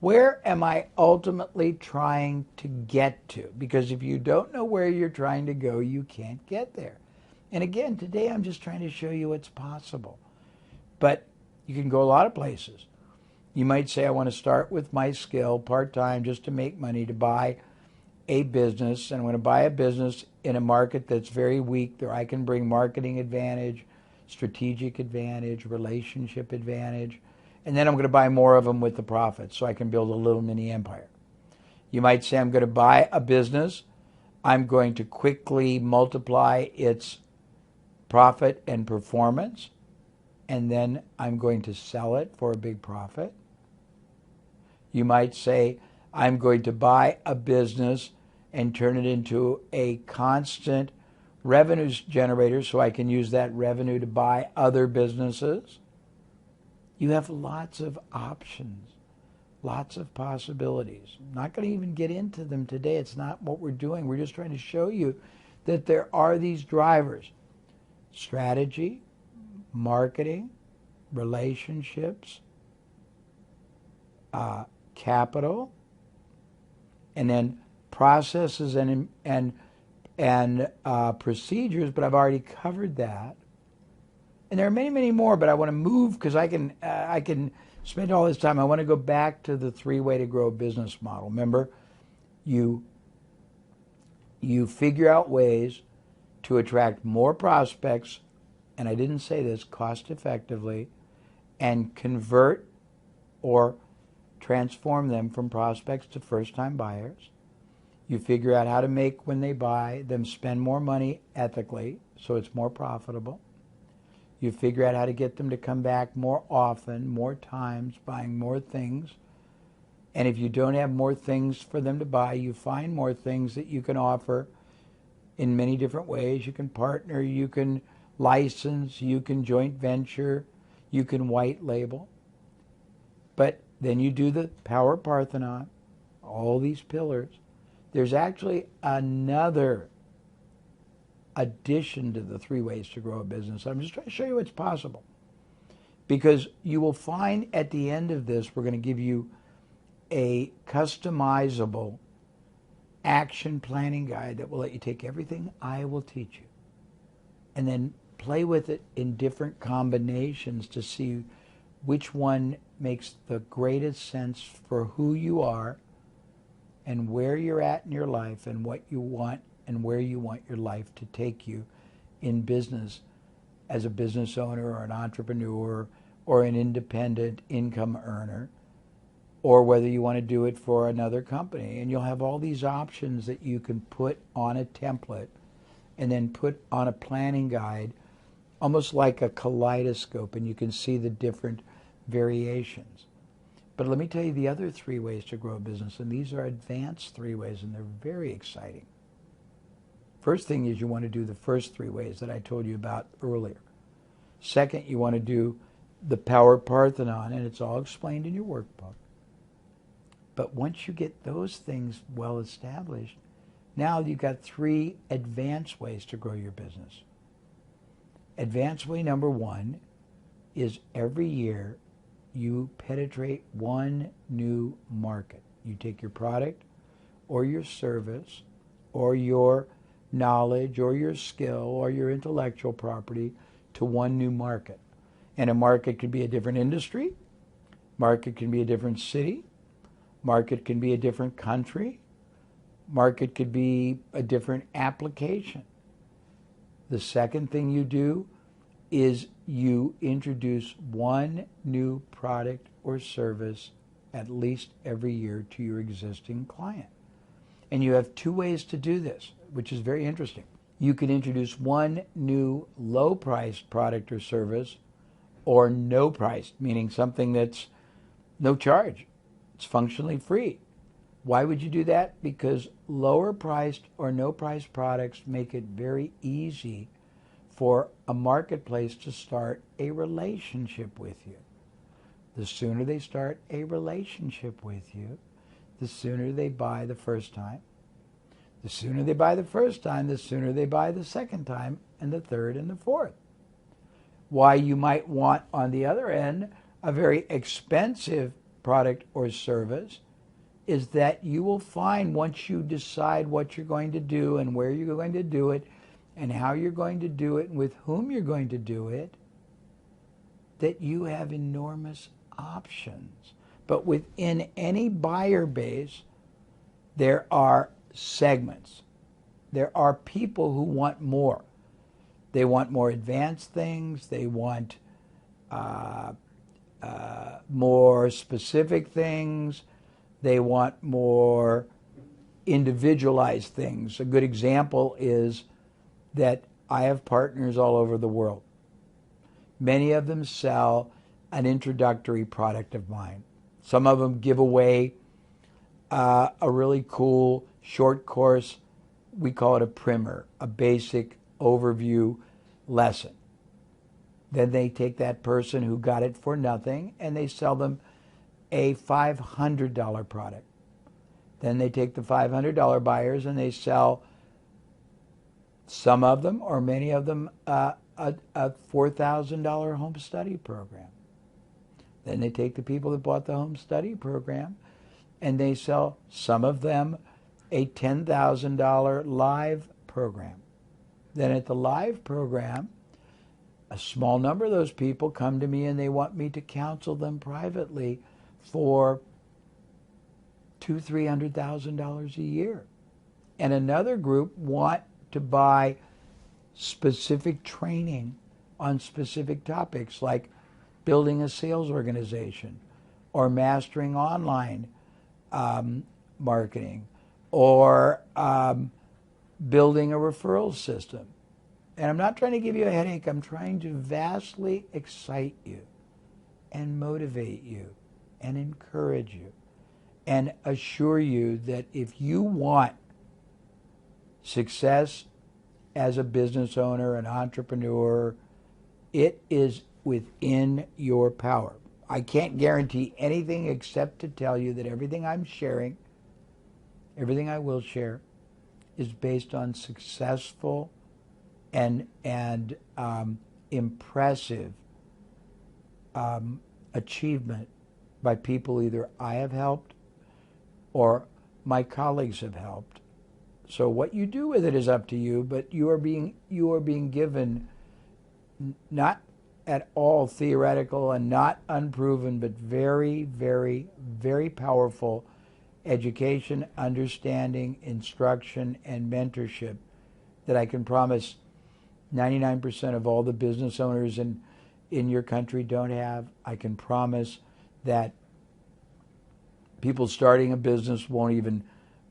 where am I ultimately trying to get to? Because if you don't know where you're trying to go, you can't get there. And again, today I'm just trying to show you what's possible. But you can go a lot of places. You might say, I want to start with my skill part-time just to make money to buy a business. And I want to buy a business in a market that's very weak, there I can bring marketing advantage, strategic advantage, relationship advantage. And then I'm going to buy more of them with the profits so I can build a little mini empire. You might say, I'm going to buy a business. I'm going to quickly multiply its profit and performance, and then I'm going to sell it for a big profit. You might say, I'm going to buy a business and turn it into a constant revenue generator so I can use that revenue to buy other businesses. You have lots of options, lots of possibilities. I'm not going to even get into them today. It's not what we're doing. We're just trying to show you that there are these drivers: strategy, marketing, relationships, capital, and then processes and procedures. But I've already covered that. And there are many, many more, but I want to move because I can spend all this time. I want to go back to the three-way to grow business model. Remember, you figure out ways to attract more prospects, and I didn't say this, cost effectively, and convert or transform them from prospects to first-time buyers. You figure out how to make, when they buy, them spend more money ethically so it's more profitable. You figure out how to get them to come back more often, more times, buying more things. And if you don't have more things for them to buy, you find more things that you can offer in many different ways. You can partner, you can license, you can joint venture, you can white label. But then you do the Power Parthenon, all these pillars. There's actually another addition to the 3 ways to grow a business. I'm just trying to show you what's possible. Because you will find at the end of this, we're going to give you a customizable action planning guide that will let you take everything I will teach you and then play with it in different combinations to see which one makes the greatest sense for who you are and where you're at in your life and what you want and where you want your life to take you in business as a business owner or an entrepreneur or an independent income earner, or whether you want to do it for another company. And you'll have all these options that you can put on a template and then put on a planning guide, almost like a kaleidoscope, and you can see the different variations. But let me tell you the other 3 ways to grow a business, and these are advanced 3 ways, and they're very exciting. First thing is you want to do the first 3 ways that I told you about earlier. Second, you want to do the Power Parthenon, and it's all explained in your workbook. But once you get those things well established, now you've got 3 advanced ways to grow your business. Advanced way number 1 is every year you penetrate one new market. You take your product or your service or your knowledge or your skill or your intellectual property to one new market. And a market could be a different industry, market can be a different city, market can be a different country, market could be a different application. The second thing you do is you introduce one new product or service at least every year to your existing client. And you have 2 ways to do this, which is very interesting. You can introduce one new low-priced product or service, or no price, meaning something that's no charge. It's functionally free. Why would you do that? Because lower priced or no price products make it very easy for a marketplace to start a relationship with you. The sooner they start a relationship with you, the sooner they buy the first time. The sooner they buy the first time, the sooner they buy the second time, and the third and the fourth. Why you might want, on the other end, a very expensive product or service is that you will find, once you decide what you're going to do and where you're going to do it and how you're going to do it and with whom you're going to do it, that you have enormous options. But within any buyer base, there are segments. There are people who want more. They want more advanced things. They want more specific things. They want more individualized things. A good example is that I have partners all over the world. Many of them sell an introductory product of mine. Some of them give away a really cool short course. We call it a primer, a basic overview lesson. Then they take that person who got it for nothing and they sell them a $500 product. Then they take the $500 buyers and they sell some of them or many of them a $4,000 home study program. Then they take the people that bought the home study program and they sell some of them a $10,000 live program. Then at the live program, a small number of those people come to me and they want me to counsel them privately for $200,000-$300,000 a year. And another group want to buy specific training on specific topics like building a sales organization or mastering online marketing or building a referral system. And I'm not trying to give you a headache. I'm trying to vastly excite you and motivate you and encourage you and assure you that if you want success as a business owner, an entrepreneur, it is within your power. I can't guarantee anything except to tell you that everything I'm sharing, everything I will share, is based on successful and impressive achievement by people either I have helped or my colleagues have helped. So what you do with it is up to you, but you are being given not at all theoretical and not unproven, but very, very, very powerful education, understanding, instruction, and mentorship that I can promise 99% of all the business owners in your country don't have. I can promise that people starting a business won't even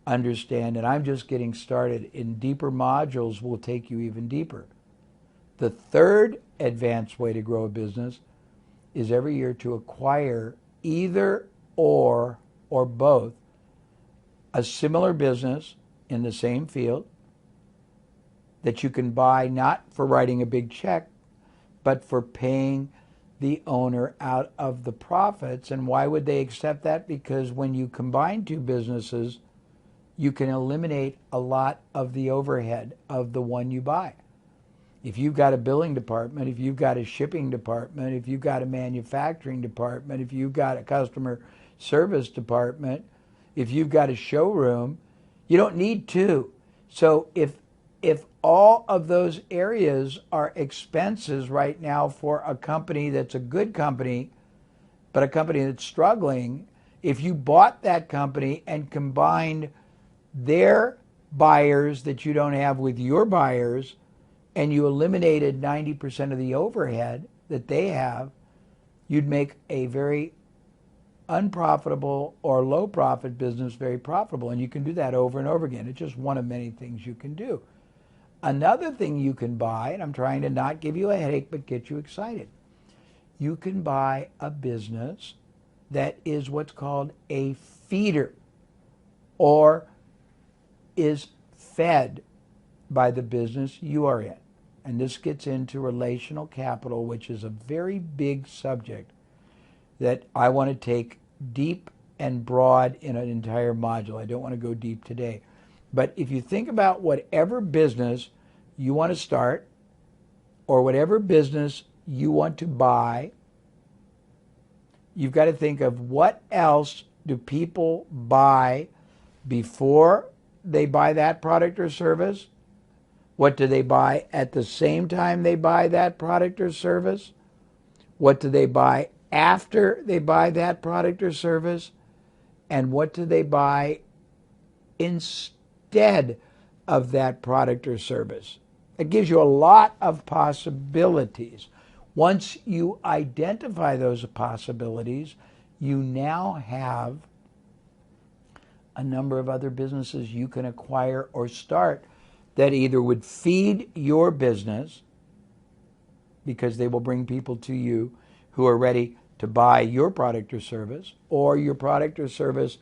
understand, and I'm just getting started. In deeper modules will take you even deeper. The third advanced way to grow a business is every year to acquire either or both a similar business in the same field that you can buy not for writing a big check, but for paying the owner out of the profits. And why would they accept that? Because when you combine two businesses, you can eliminate a lot of the overhead of the one you buy. If you've got a billing department, if you've got a shipping department, if you've got a manufacturing department, if you've got a customer service department, if you've got a showroom, you don't need two. So if all of those areas are expenses right now for a company that's a good company, but a company that's struggling, if you bought that company and combined their buyers that you don't have with your buyers, and you eliminated 90% of the overhead that they have, you'd make a very unprofitable or low profit business very profitable. And you can do that over and over again. It's just one of many things you can do. Another thing you can buy, and I'm trying to not give you a headache but get you excited, you can buy a business that is what's called a feeder, or is fed by the business you are in. And this gets into relational capital, which is a very big subject that I want to take deep and broad in an entire module. I don't want to go deep today. But if you think about whatever business you want to start or whatever business you want to buy, you've got to think of what else do people buy before they buy that product or service? What do they buy at the same time they buy that product or service? What do they buy after they buy that product or service? And what do they buy instead of that product or service? It gives you a lot of possibilities. Once you identify those possibilities, you now have a number of other businesses you can acquire or start that either would feed your business, because they will bring people to you who are ready to buy your product or service, or your product or service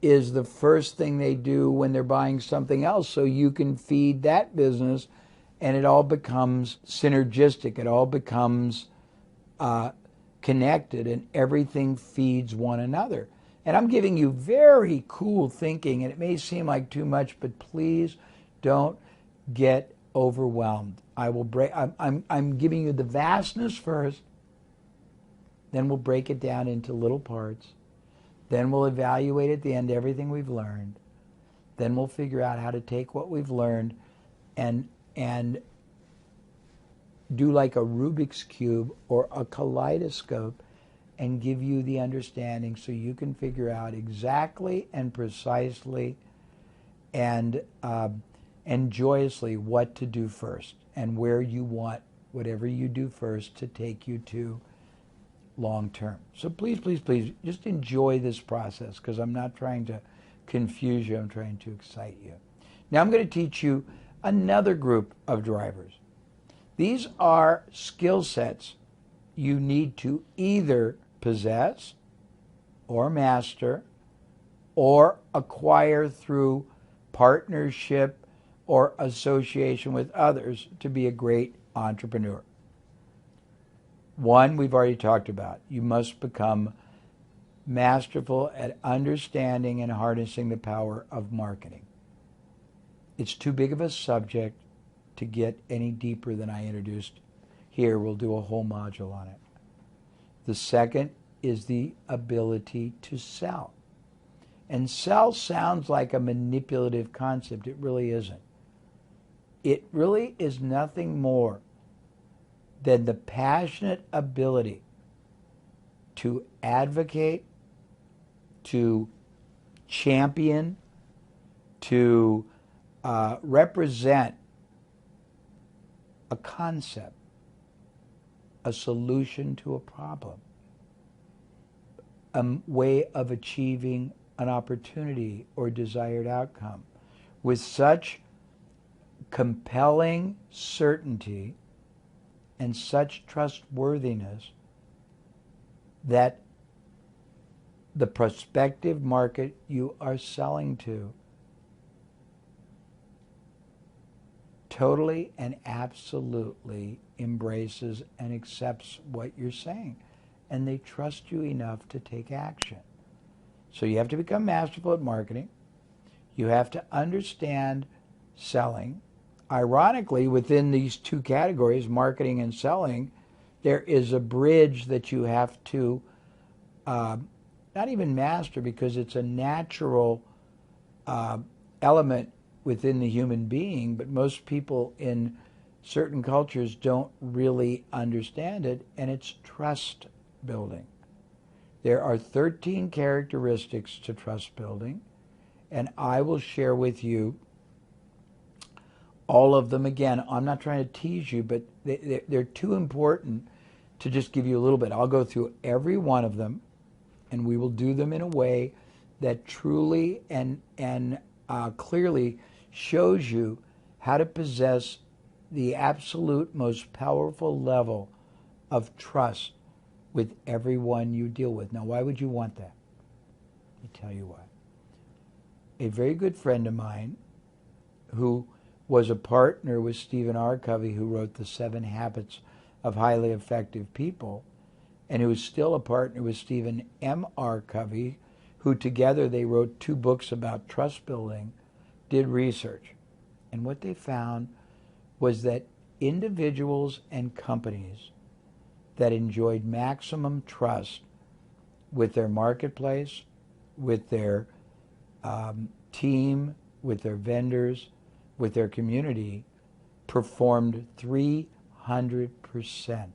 is the first thing they do when they're buying something else, so you can feed that business, and it all becomes synergistic. It all becomes connected, and everything feeds one another. And I'm giving you very cool thinking, and it may seem like too much, but please don't get overwhelmed. I'm giving you the vastness first, then we'll break it down into little parts, then we'll evaluate at the end everything we've learned, then we'll figure out how to take what we've learned and do like a Rubik's Cube or a kaleidoscope and give you the understanding so you can figure out exactly and precisely and joyously what to do first and where you want whatever you do first to take you to long term. So please, please, please just enjoy this process, because I'm not trying to confuse you. I'm trying to excite you. Now I'm going to teach you another group of drivers. These are skill sets you need to either possess or master or acquire through partnership or association with others to be a great entrepreneur. One, we've already talked about. You must become masterful at understanding and harnessing the power of marketing. It's too big of a subject to get any deeper than I introduced here. We'll do a whole module on it. The second is the ability to sell. And sell sounds like a manipulative concept. It really isn't. It really is nothing more than the passionate ability to advocate, to champion, to represent a concept, a solution to a problem, a way of achieving an opportunity or desired outcome with such compelling certainty and such trustworthiness that the prospective market you are selling to totally and absolutely embraces and accepts what you're saying, and they trust you enough to take action. So you have to become masterful at marketing. You have to understand selling. Ironically, within these two categories, marketing and selling, there is a bridge that you have to not even master, because it's a natural element within the human being, but most people in certain cultures don't really understand it, and it's trust building. There are 13 characteristics to trust building, and I will share with you all of them. Again, I'm not trying to tease you, but they're too important to just give you a little bit. I'll go through every one of them, and we will do them in a way that truly and clearly shows you how to possess the absolute most powerful level of trust with everyone you deal with. Now, why would you want that? Let me tell you why. A very good friend of mine who was a partner with Stephen R. Covey, who wrote The 7 Habits of Highly Effective People, and who is still a partner with Stephen M. R. Covey, who together they wrote 2 books about trust building, did research. And what they found was that individuals and companies that enjoyed maximum trust with their marketplace, with their team, with their vendors, with their community, performed 300%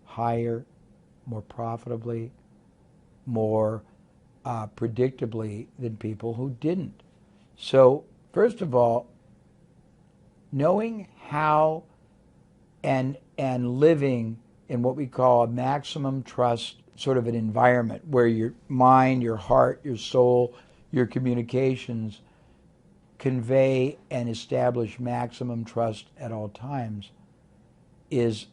higher, more profitably, more predictably than people who didn't. So, first of all, knowing how and living in what we call a maximum trust sort of an environment where your mind, your heart, your soul, your communications convey and establish maximum trust at all times is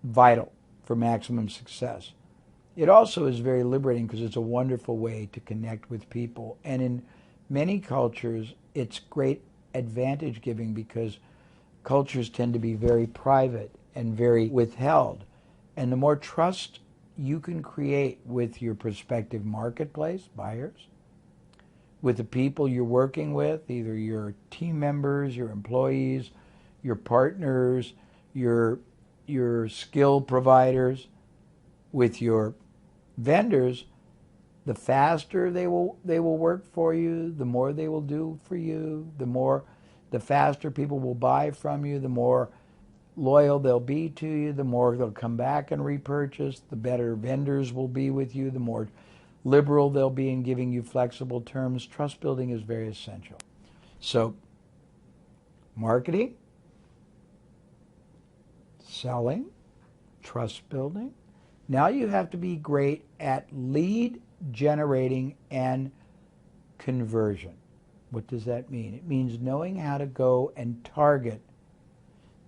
vital for maximum success. It also is very liberating because it's a wonderful way to connect with people. And in many cultures, it's great advantage giving because cultures tend to be very private and very withheld. And the more trust you can create with your prospective marketplace, buyers, with the people you're working with, either your team members, your employees, your partners, your skill providers, with your vendors, the faster they will work for you, the more they will do for you, the faster people will buy from you, the more loyal they'll be to you, the more they'll come back and repurchase, the better vendors will be with you, the more liberal they'll be in giving you flexible terms. Trust building is very essential. So, marketing, selling, trust building. Now you have to be great at lead generating and conversion. What does that mean? It means knowing how to go and target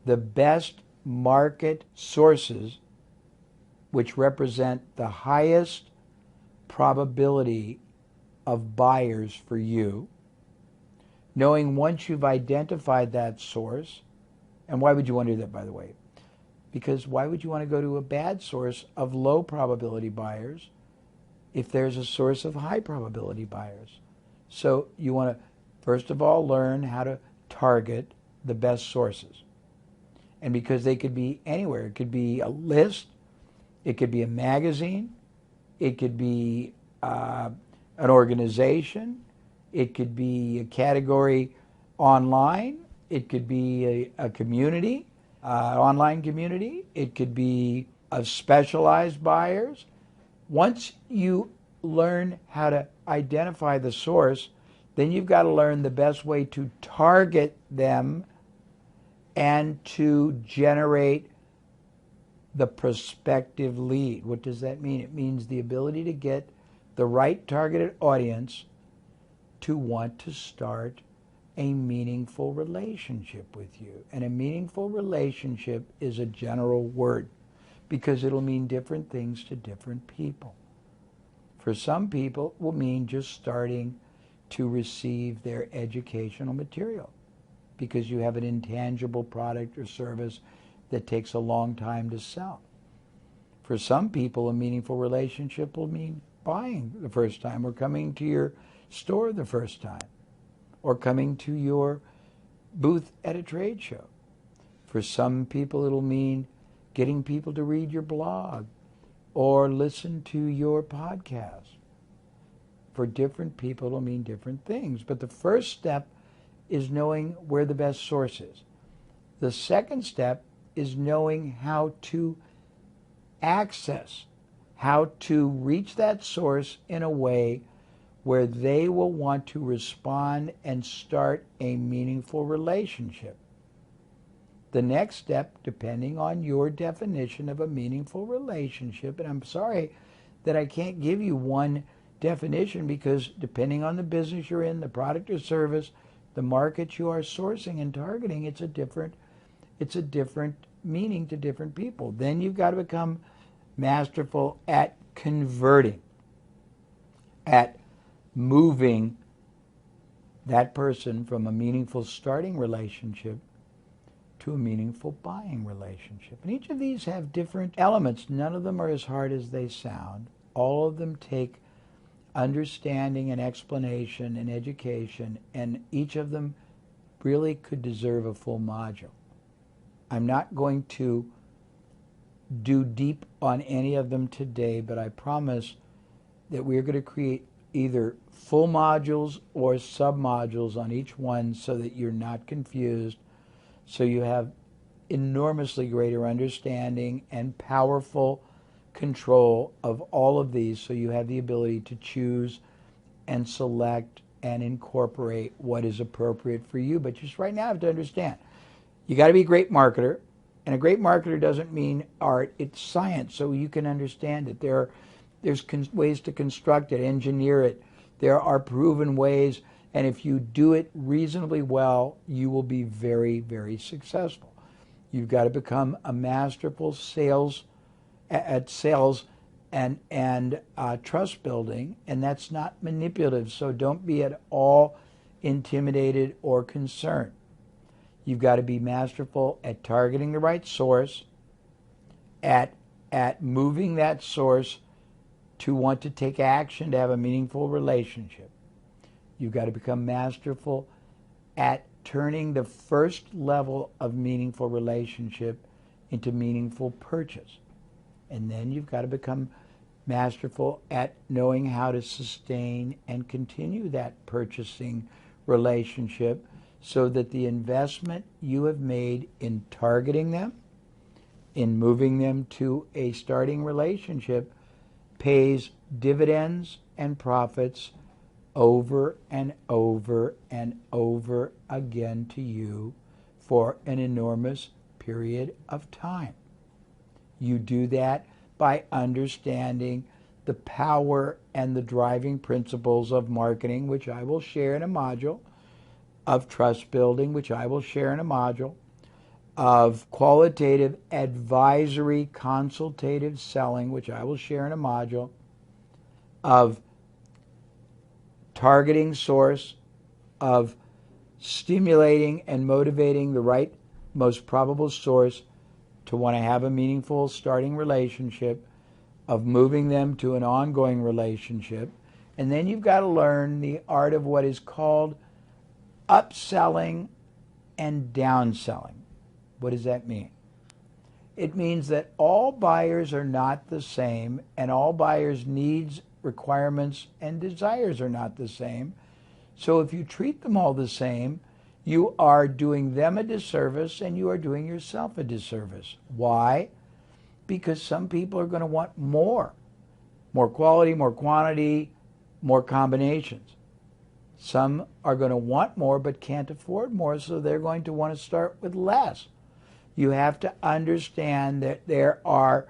the best market sources which represent the highest probability of buyers for you, knowing once you've identified that source. And why would you want to do that, by the way? Because why would you want to go to a bad source of low probability buyers if there's a source of high probability buyers? So you want to, first of all, learn how to target the best sources. And because they could be anywhere, it could be a list, it could be a magazine, it could be an organization, it could be a category online, it could be a community, online community, it could be of specialized buyers. Once you learn how to identify the source, then you've got to learn the best way to target them and to generate the prospective lead. What does that mean? It means the ability to get the right targeted audience to want to start a meaningful relationship with you. And a meaningful relationship is a general word because it'll mean different things to different people. For some people, it will mean just starting to receive their educational material because you have an intangible product or service that takes a long time to sell. For some people, a meaningful relationship will mean buying the first time or coming to your store the first time or coming to your booth at a trade show. For some people, it'll mean getting people to read your blog or listen to your podcast. For different people, it'll mean different things. But the first step is knowing where the best source is. The second step is knowing how to access, how to reach that source in a way where they will want to respond and start a meaningful relationship. The next step, depending on your definition of a meaningful relationship, and I'm sorry that I can't give you one definition because depending on the business you're in, the product or service, the market you are sourcing and targeting, it's a different meaning to different people. Then you've got to become masterful at converting, at moving that person from a meaningful starting relationship to a meaningful buying relationship. And each of these have different elements. None of them are as hard as they sound. All of them take understanding and explanation and education, and each of them really could deserve a full module. I'm not going to do deep on any of them today, but I promise that we're going to create either full modules or sub-modules on each one so that you're not confused, so you have enormously greater understanding and powerful control of all of these, so you have the ability to choose and select and incorporate what is appropriate for you. But just right now, you have to understand, you got to be a great marketer, and a great marketer doesn't mean art, it's science, so you can understand it. There's ways to construct it, engineer it. There are proven ways, and if you do it reasonably well, you will be very, very successful. You've got to become a masterful sales and trust building, and that's not manipulative, so don't be at all intimidated or concerned. You've got to be masterful at targeting the right source, at moving that source to want to take action to have a meaningful relationship. You've got to become masterful at turning the first level of meaningful relationship into meaningful purchase. And then you've got to become masterful at knowing how to sustain and continue that purchasing relationship so that the investment you have made in targeting them, in moving them to a starting relationship, pays dividends and profits over and over and over again to you for an enormous period of time. You do that by understanding the power and the driving principles of marketing, which I will share in a module, of trust building, which I will share in a module, of qualitative advisory consultative selling, which I will share in a module, of targeting source, of stimulating and motivating the right, most probable source to want to have a meaningful starting relationship, of moving them to an ongoing relationship. And then you've got to learn the art of what is called upselling and downselling. What does that mean? It means that all buyers are not the same, and all buyers' needs, requirements, and desires are not the same. So if you treat them all the same, you are doing them a disservice and you are doing yourself a disservice. Why? Because some people are going to want more quality, more quantity, more combinations. Some are going to want more but can't afford more, so they're going to want to start with less. You have to understand that there are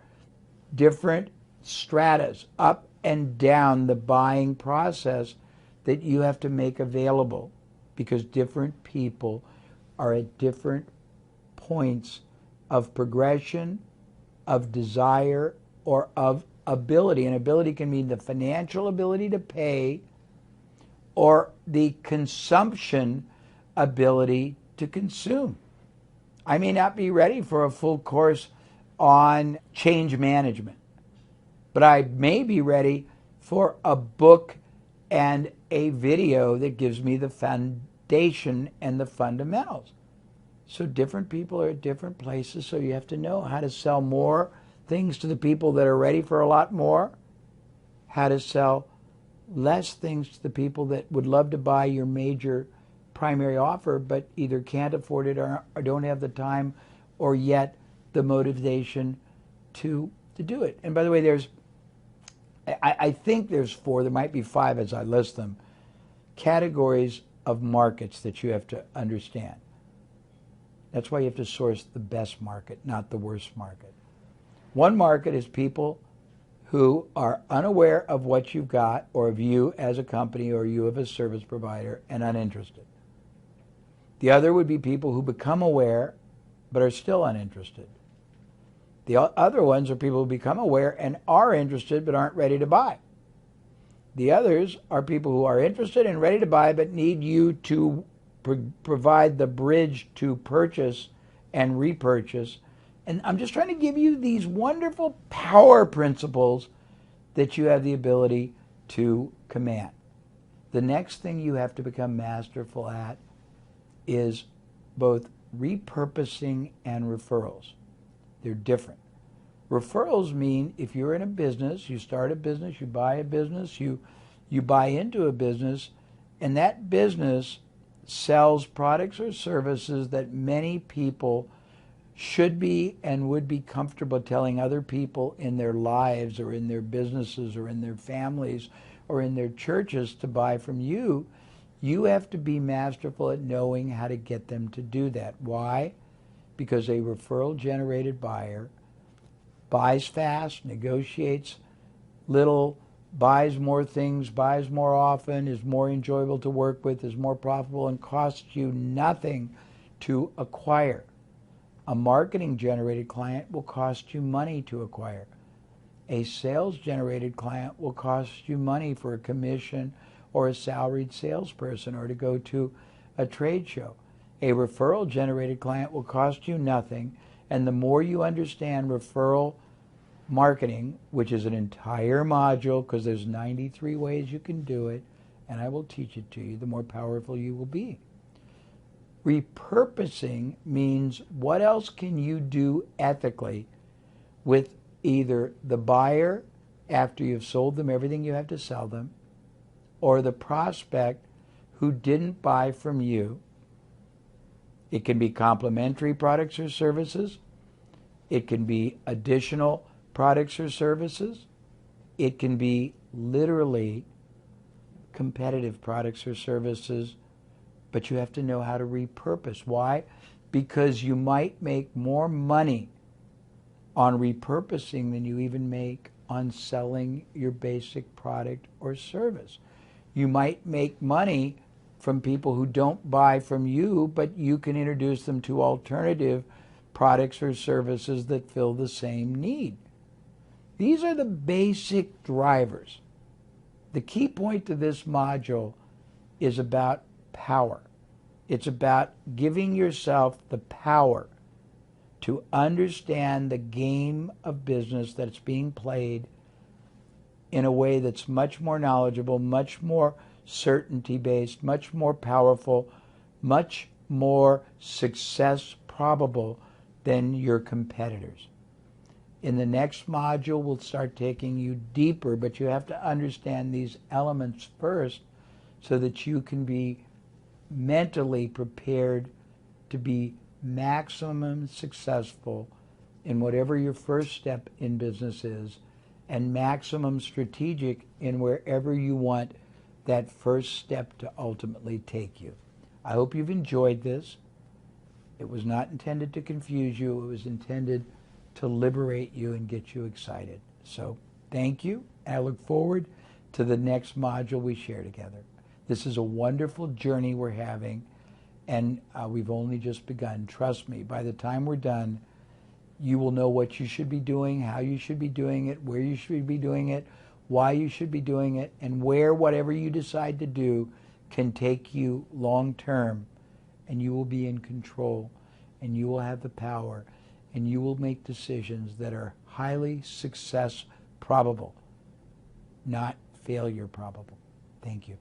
different stratas up and down the buying process that you have to make available, because different people are at different points of progression, of desire, or of ability. And ability can mean the financial ability to pay or the consumption ability to consume. I may not be ready for a full course on change management, but I may be ready for a book and a video that gives me the foundation and the fundamentals. So different people are at different places, so you have to know how to sell more things to the people that are ready for a lot more, how to sell less things to the people that would love to buy your major primary offer but either can't afford it or don't have the time or yet the motivation to do it. And by the way, I think there's 4, there might be 5 as I list them, categories of markets that you have to understand. That's why you have to source the best market, not the worst market. One market is people who are unaware of what you've got, or of you as a company, or you as a service provider, and uninterested. The other would be people who become aware but are still uninterested. The other ones are people who become aware and are interested but aren't ready to buy. The others are people who are interested and ready to buy but need you to provide the bridge to purchase and repurchase. And I'm just trying to give you these wonderful power principles that you have the ability to command. The next thing you have to become masterful at is both repurposing and referrals. They're different. Referrals mean if you're in a business, you start a business, you buy a business, you buy into a business, and that business sells products or services that many people should be and would be comfortable telling other people in their lives or in their businesses or in their families or in their churches to buy from you. You have to be masterful at knowing how to get them to do that. Why? Because a referral-generated buyer buys fast, negotiates little, buys more things, buys more often, is more enjoyable to work with, is more profitable, and costs you nothing to acquire. A marketing-generated client will cost you money to acquire. A sales-generated client will cost you money for a commission or a salaried salesperson or to go to a trade show. A referral-generated client will cost you nothing, and the more you understand referral marketing, which is an entire module because there's 93 ways you can do it, and I will teach it to you, the more powerful you will be. Repurposing means what else can you do ethically with either the buyer after you've sold them everything you have to sell them, or the prospect who didn't buy from you. It can be complementary products or services. It can be additional products or services. It can be literally competitive products or services, but you have to know how to repurpose. Why? Because you might make more money on repurposing than you even make on selling your basic product or service. You might make money from people who don't buy from you, but you can introduce them to alternative products or services that fill the same need. These are the basic drivers. The key point to this module is about power. It's about giving yourself the power to understand the game of business that's being played in a way that's much more knowledgeable, much more certainty-based, much more powerful, much more success probable than your competitors. In the next module, we'll start taking you deeper, but you have to understand these elements first so that you can be mentally prepared to be maximum successful in whatever your first step in business is, and maximum strategic in wherever you want that first step to ultimately take you. I hope you've enjoyed this. It was not intended to confuse you. It was intended to liberate you and get you excited. So thank you. And I look forward to the next module we share together. This is a wonderful journey we're having, and we've only just begun. Trust me, by the time we're done, you will know what you should be doing, how you should be doing it, where you should be doing it, why you should be doing it, and where whatever you decide to do can take you long term, and you will be in control, and you will have the power, and you will make decisions that are highly success probable, not failure probable. Thank you.